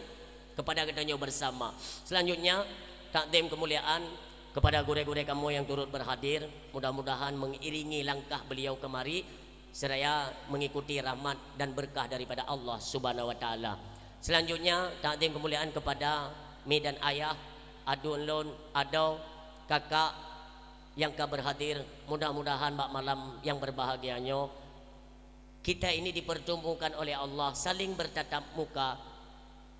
kepada kedanyo bersama. Selanjutnya takdim kemuliaan kepada gure-gure kamu yang turut berhadir. Mudah-mudahan mengiringi langkah beliau kemari seraya mengikuti rahmat dan berkah daripada Allah Subhanahu wa taala. Selanjutnya takdim kemuliaan kepada mi dan ayah, adun lon, adau, kakak yang ka berhadir. Mudah-mudahan bak malam yang berbahagianya kita ini dipertemukan oleh Allah saling bertatap muka.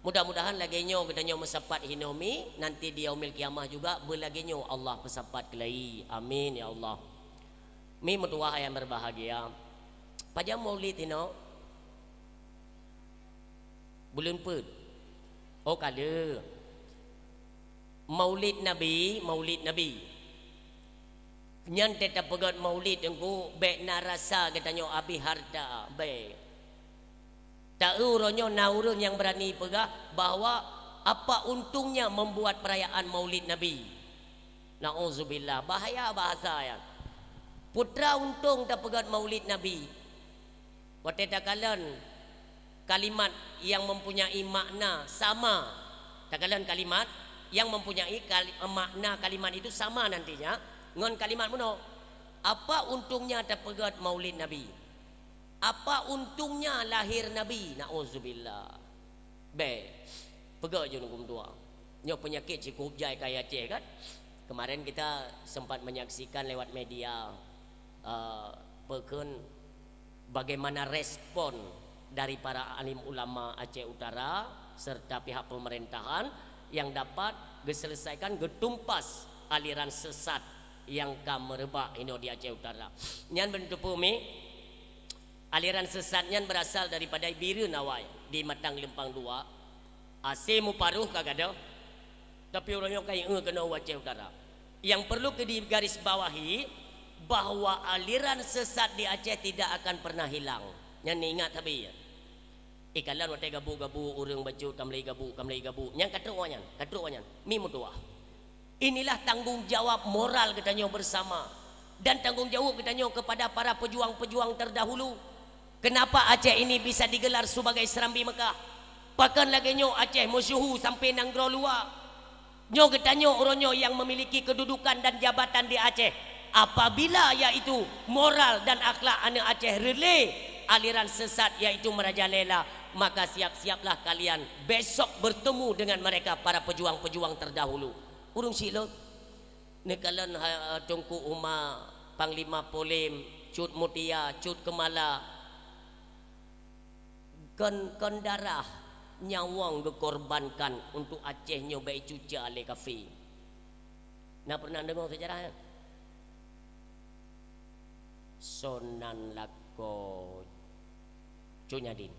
Mudah-mudahan laginyo kedanyo mesapat hinomi nanti di yaumil kiamah juga belaginyo Allah pesapat kelai. Amin ya Allah. Mi mutuah yang berbahagia. Pada maulid ini bulan put. Oh kada. Maulid Nabi. Nyan tetap pegat maulid engko baik narasa katanya abi harta baik. Tak uronyo naurun yang berani pegah bahwa apa untungnya membuat perayaan maulid Nabi. Nauzubillah, bahaya bahasa ya. Putra untung tak pegat maulid Nabi. Waktu takalan kalimat yang mempunyai makna sama. Takalan kalimat yang mempunyai makna kalimat itu sama nantinya ngon kalimat mana? Apa untungnya tak pegat maulid Nabi? Apa untungnya lahir Nabi? Nauzubillah. Pegat je nunggu tua. Nyo penyakit cukup jai kaya ceh kan? Kemarin kita sempat menyaksikan lewat media bagaimana respon dari para alim ulama Aceh Utara serta pihak pemerintahan yang dapat diselesaikan getumpas aliran sesat yang merebak ini di Aceh Utara. Nyan bentuk bumi aliran sesatnya berasal daripada Biru Nawai di Matang Lempang 2. Asemu paruh kagak ada. Tapi orangnya kayak kena Aceh Utara. Yang perlu digaris bawahi bahwa aliran sesat di Aceh tidak akan pernah hilang. Yang ingat tapi ya. Ikalan waktu gabu-gabu urang baju kamlai gabu. Yang kata wanyan. Mi mutuah. Inilah tanggung jawab moral katanya bersama dan tanggung jawab katanya kepada para pejuang-pejuang terdahulu. Kenapa Aceh ini bisa digelar sebagai Serambi Mekah? Bahkan lagi nyo Aceh musyuhu sampai nanggro luar. Nyo katanya orangnya yang memiliki kedudukan dan jabatan di Aceh. Apabila yaitu moral dan akhlak anak Aceh relay aliran sesat yaitu merajalela, maka siap-siaplah kalian besok bertemu dengan mereka para pejuang-pejuang terdahulu. Urung silot nekalan Tungku Uma, Panglima Polim, Cut Mutia, Cut Kemala, kan darah nyawang dikorbankan untuk Aceh nyobai cuca ale kafi. Nak pernah dengar sejarahnya? Sonan Lako Cunyadin.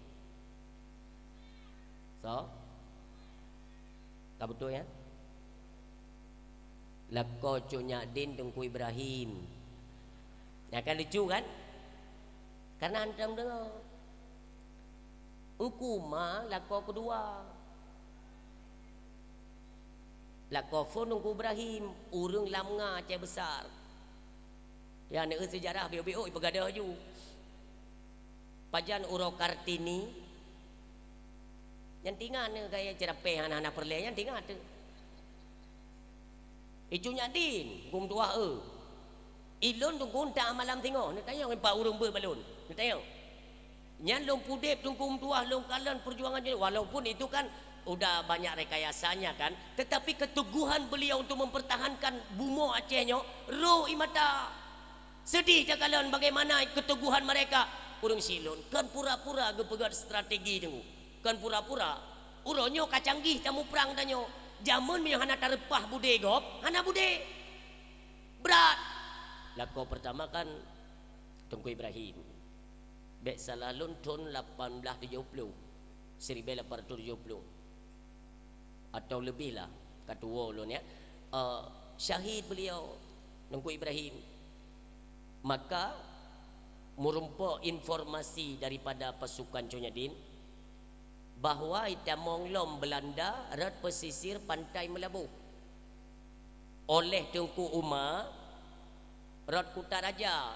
So, tak betul ya? Lako Cunyadin Tungku Ibrahim. Ya kan lucu kan? Karena antum dengar. Ukuma lako kedua. Lako fon ungku Ibrahim, urung lamnga Aceh besar. Ya nak sejarah bio-bio bergadah ju. Pajan Uro Kartini. Yang tinggal ni gaya cerapeh anak-anak perleh yang tinggal tu. Icunya din, kum tua Ilon tu gunta malam tengok. Nak tanya empat urung berbalon. Nak tanya. Nyan long pudep tungkum tuah long kalan perjuangan dia. Walaupun itu kan udah banyak rekayasanya kan, tetapi keteguhan beliau untuk mempertahankan bumi Acehnya roh imata. Sedih cakalan bagaimana keteguhan mereka. Urung silon kan pura-pura gepegat strategi tu. Kan pura-pura uronyo kacanggih tamu perang danyo. Jamun yang hana tarepah bude gop, hana bude. Berat. Lako pertama kan Tunku Ibrahim. Bek salalun tahun 1870 1870 atau lebih lah katua ulun ya. Syahid beliau Tunku Ibrahim. Maka merumpa informasi daripada pasukan Conyadin bahawa Monglom Belanda rat pesisir pantai Melabuh. Oleh Tunku Umar rat Kutaraja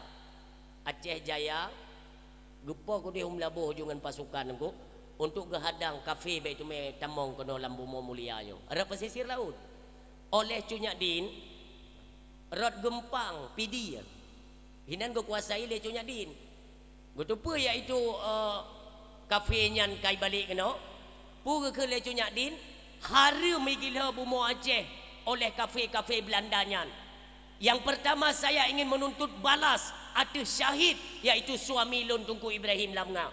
Aceh Jaya gepo ko dia Melabuh dengan pasukan ko untuk gehadang kafe baik tu me tamong kono lambu mulia yo. Rat pesisir laut. Oleh Conyadin rat Gempang PD. Hinan go kuasai le Conyadin. Gotupa iaitu kafe nyan kai balik kena pura ke le Conyadin harum gila bumi Aceh oleh kafe-kafe Belanda nyan. Yang pertama saya ingin menuntut balas atas syahid iaitu suami lun Tunku Ibrahim Lamnga.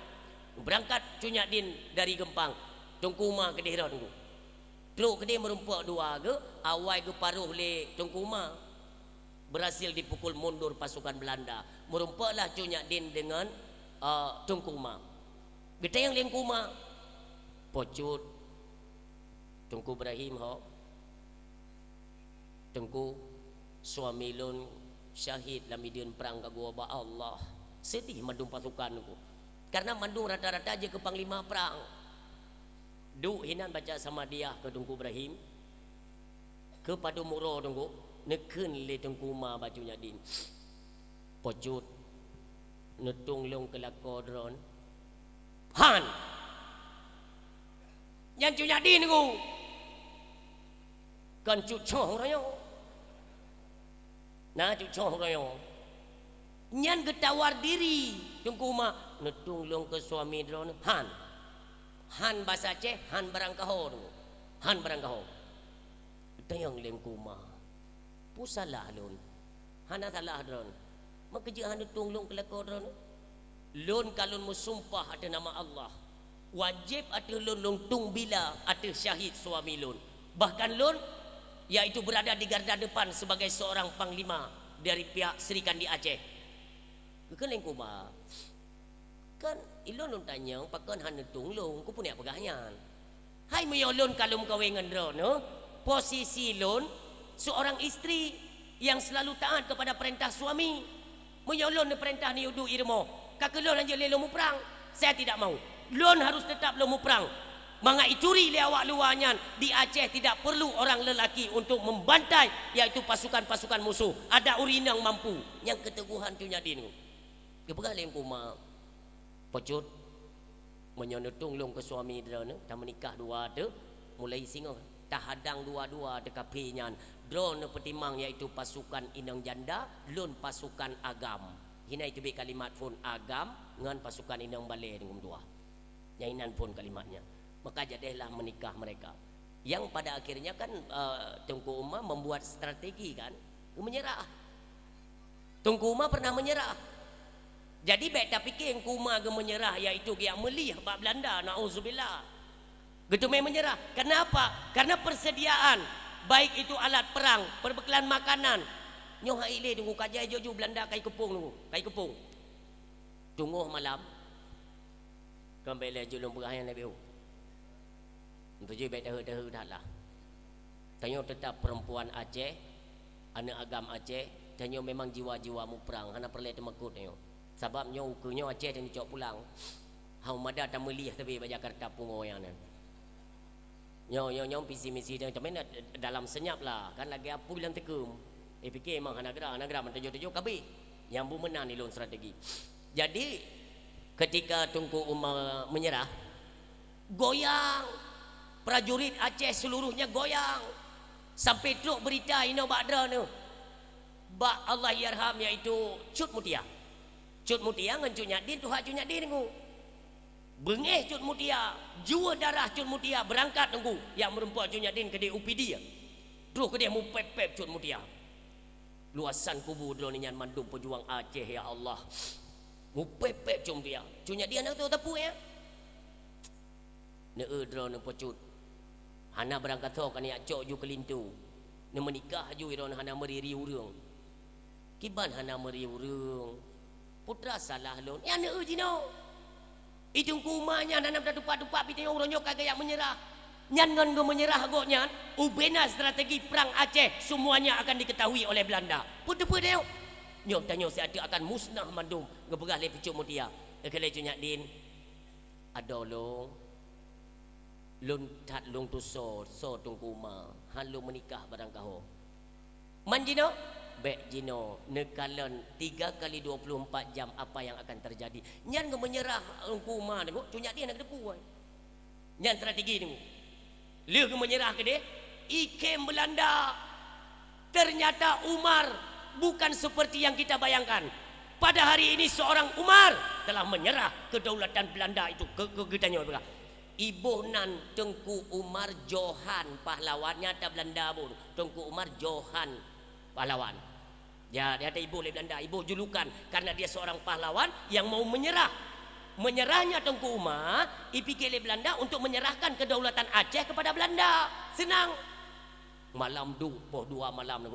Berangkat Conyadin dari Gempang Tunku Umar ke Dihran tu. Teruk ke dia merumpak dua ke awal ke paruh le Tunku Umar berhasil dipukul mundur pasukan Belanda. Merumpaklah Conyadin dengan Tunku Umar. Kita yang lengku mak pocut Tunku Ibrahim ho Tunku suami lun syahid lamidian perang kagua ba Allah. Sedih mandung pasukan ku. Karena mandung rata-rata aja ke panglima perang. Du hinan baca sama dia ke Tunku Ibrahim. Ke padu muro tunggu neken le Tunku ma bajunya din. Pocut netung long kelakodron. Han yang Conyadin ku kan cucong rayo nah cucong rayo nyan getawar diri Tunku Umar netung long ke suami dron Han bahasa Aceh Han barangkaho Han barangkaho tayang lengku ma pusalah lon hana salah dron makeja han netung long kelako dron. Lun kalun musumpah ada nama Allah. Wajib ada lun lungtung bila ada syahid suami lun. Bahkan lun iaitu berada di garda depan sebagai seorang panglima dari pihak Sri Kandi Aceh. Kan lengku ba. Kan ilun lun tanya pakan han tung lung ku punya pegahnya. Hai meyolun kalum kawengan dro no. Posisi lun seorang istri yang selalu taat kepada perintah suami. Meyolun perintah ni udu irmo. Kakak lon aja lelu perang. Saya tidak mau. Lon harus tetap lemu perang. Mangai curi le awak luarnya. Di Aceh tidak perlu orang lelaki untuk membantai iaitu pasukan-pasukan musuh. Ada urinang mampu. Yang keteguhan Conyadin. Kepegang lem kuma. Pocut menyonotung long ke suami dia ne. Dah menikah dua tu. Mulai singa. Dah hadang dua-dua dekat pinyan. Drone petimang iaitu pasukan inang janda. Lon pasukan agam. Hina itu kalimat pun agam dengan pasukan inang balai dengan dua. Nyainan pun kalimatnya. Maka jadilah menikah mereka. Yang pada akhirnya kan Tunku Umar membuat strategi kan menyerah. Tunku Umar pernah menyerah. Jadi baik tak fikir Tunku Umar menyerah iaitu dia melih bab Belanda nauzubillah. Gitu menyerah. Kenapa? Karena persediaan baik itu alat perang, perbekalan makanan. Nyoh ile tunggu kajai jojo Belanda kai kepung tunggu kai kepung tunggu malam kembali aja lom perayaan Nabi untuk je baik dah dah lah tanya tetap perempuan Aceh anak agam Aceh tanya memang jiwa-jiwa mu perang hana perle temakut tanya Sebabnya ukanya Aceh dan dicok pulang. Hau mada tak melih tapi ba Jakarta pungo yang nan. Nyo visi misi dia macam mana dalam senyap lah kan lagi apa bilang tekum. Fikir memang anagra mentuju-tuju kabeh. Yang bumenan ni lon strategi. Jadi ketika Tunku Umar menyerah, goyang prajurit Aceh seluruhnya goyang. Sampai truk berita ino bakda ni. Bak Allah yarham iaitu Cut Mutia. Cut Mutia ngan Cut Nyadin tu hak Cut Nyadin ngu. Bengeh Cut Mutia, jua darah Cut Mutia berangkat nunggu yang merempuan Cut Nyadin ke dia UPD. Terus ke dia mu pep Cut Mutia. Luasan kubu dulu ni nyan mandum pejuang Aceh ya Allah. Mu pep Cut Mutia. Cut Nyadin nak tu tapu ya. Ne dro ne pecut. Hana berangkat tu kan ya cok ju kelintu. Ne menikah ju iron hana meriri urang. Kiban hana meriri urang. Putra salah lon. Ya ne jino. Itu kumanya nanam dah dupa-dupa pitanya uronyo kagak yang menyerah. Nyan ngan go menyerah go nyan. Ubena strategi perang Aceh semuanya akan diketahui oleh Belanda. Putu-putu dia. Nyok tanyo seada akan musnah mandum ngebegah le Cut Mutia. Kele Cut Nyadin. Adolo. Lun tat lung tu so Tunku Umar. Han lu menikah barang kaho. Manjino Bek Jino nekalan 3 kali 24 jam apa yang akan terjadi. Nyan ke menyerah Tunku Umar ni. Cut Nyadin nak depu. Nyan strategi ni. Dia ke menyerah ke dia. Ikem Belanda. Ternyata Umar bukan seperti yang kita bayangkan. Pada hari ini seorang Umar telah menyerah kedaulatan Belanda itu ke tanya berkah. Ibu nan Tengku Umar Johan pahlawannya ada Belanda pun. Tengku Umar Johan pahlawan. Ya, dia ada ibu oleh Belanda, ibu julukan karena dia seorang pahlawan yang mau menyerah. Menyerahnya Tengku Umar dipikir oleh Belanda untuk menyerahkan kedaulatan Aceh kepada Belanda. Senang. Malam poh 2 malam ni.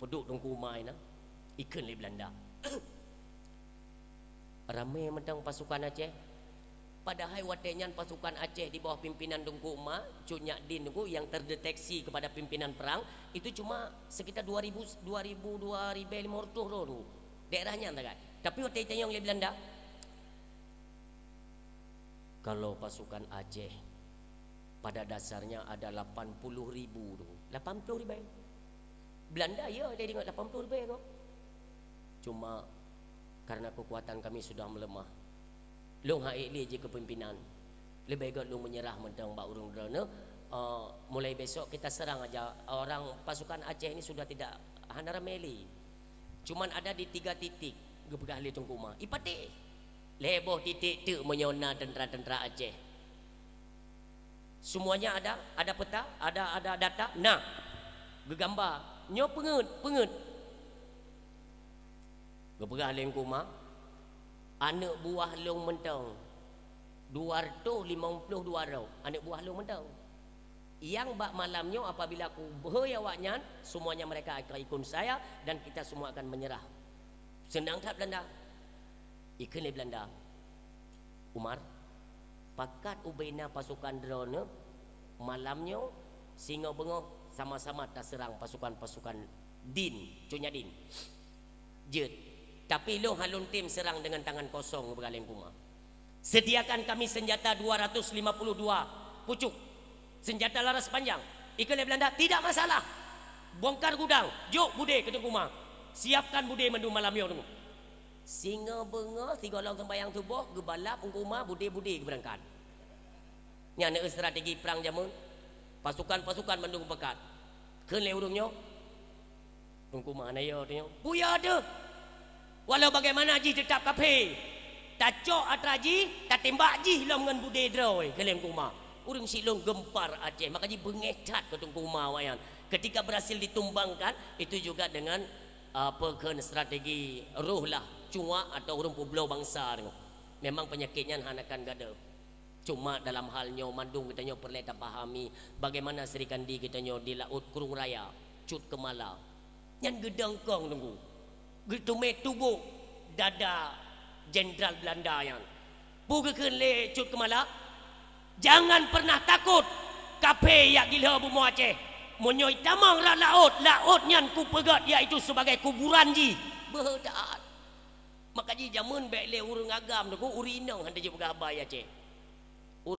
Peduk Tengku Umar ni ikan oleh Belanda. Ramai mentang pasukan Aceh. Padahal watenyan pasukan Aceh di bawah pimpinan Tengku Umar, Cut Nyadin tu yang terdeteksi kepada pimpinan perang itu cuma sekitar 2,500 tu. Daerahnya tak. Tapi watenyan yang oleh Belanda. Kalau pasukan Aceh pada dasarnya ada 80,000 tu. 80,000. Belanda ya dia tengok 80,000 tu. Cuma karena kekuatan kami sudah melemah. Long haik li je kepimpinan. Lebih baik long menyerah mentang bak urung drone. Mulai besok kita serang aja. Orang pasukan Aceh ini sudah tidak handara meli. Cuman ada di 3 titik gebegah li Tengku Umar. Ipati. Leboh titik tu menyona tentera-tentera Aceh. Semuanya ada peta, ada data. Nah, gegambar. Nyo pengut. Gebegah li Tengku Umar. Anak buah long mentang 252 orang. Anak buah long mentang. Yang bak malamnya apabila aku berhayawaknya, semuanya mereka akan ikut saya dan kita semua akan menyerah. Senang tak Belanda? Ikut le Belanda. Umar pakat ubena pasukan drone malamnya singa bengoh sama-sama tak serang pasukan Din, Cut Nyadin. Jet. Tapi lo halun tim serang dengan tangan kosong bergaleng Umar. Sediakan kami senjata 252 pucuk. Senjata laras panjang. Ikut oleh Belanda tidak masalah. Bongkar gudang. Jok bude ke Tengku Umar. Siapkan bude mendu malam yo tunggu. Singa benga 3 orang sembayang tubuh gebalap Tengku Umar bude-bude berangkat. Ni ana strategi perang jamun. Pasukan-pasukan mendung pekat. Kenle urungnya. Tengku Umar na yo tengok. Buya ada. Walau bagaimana ji tetap kafe. Tak cok atraji, tak tembak ji long dengan bude droi ke Tengku Umar. Urang silong gempar Aceh, maka ji bengecat ke Tengku Umar wayan. Ketika berhasil ditumbangkan, itu juga dengan strategi roh lah, cua atau urang pulau bangsa. Memang penyakitnya hanakan gada. Cuma dalam halnya mandung kita nyo perlu tak pahami bagaimana Sri Kandi kita nyo di laut Kurung Raya, Cut Kemala. Yang gedang kong tunggu. Getumek tubuh dada Jenderal Belanda yang bukan le Cut Kemala. Jangan pernah takut kape yak gila bumu Aceh menyoi tamang laut nyan ku pegat iaitu sebagai kuburan ji berdaat Maka ji jamun baik le urang agam tu urino handa je bergabai Aceh.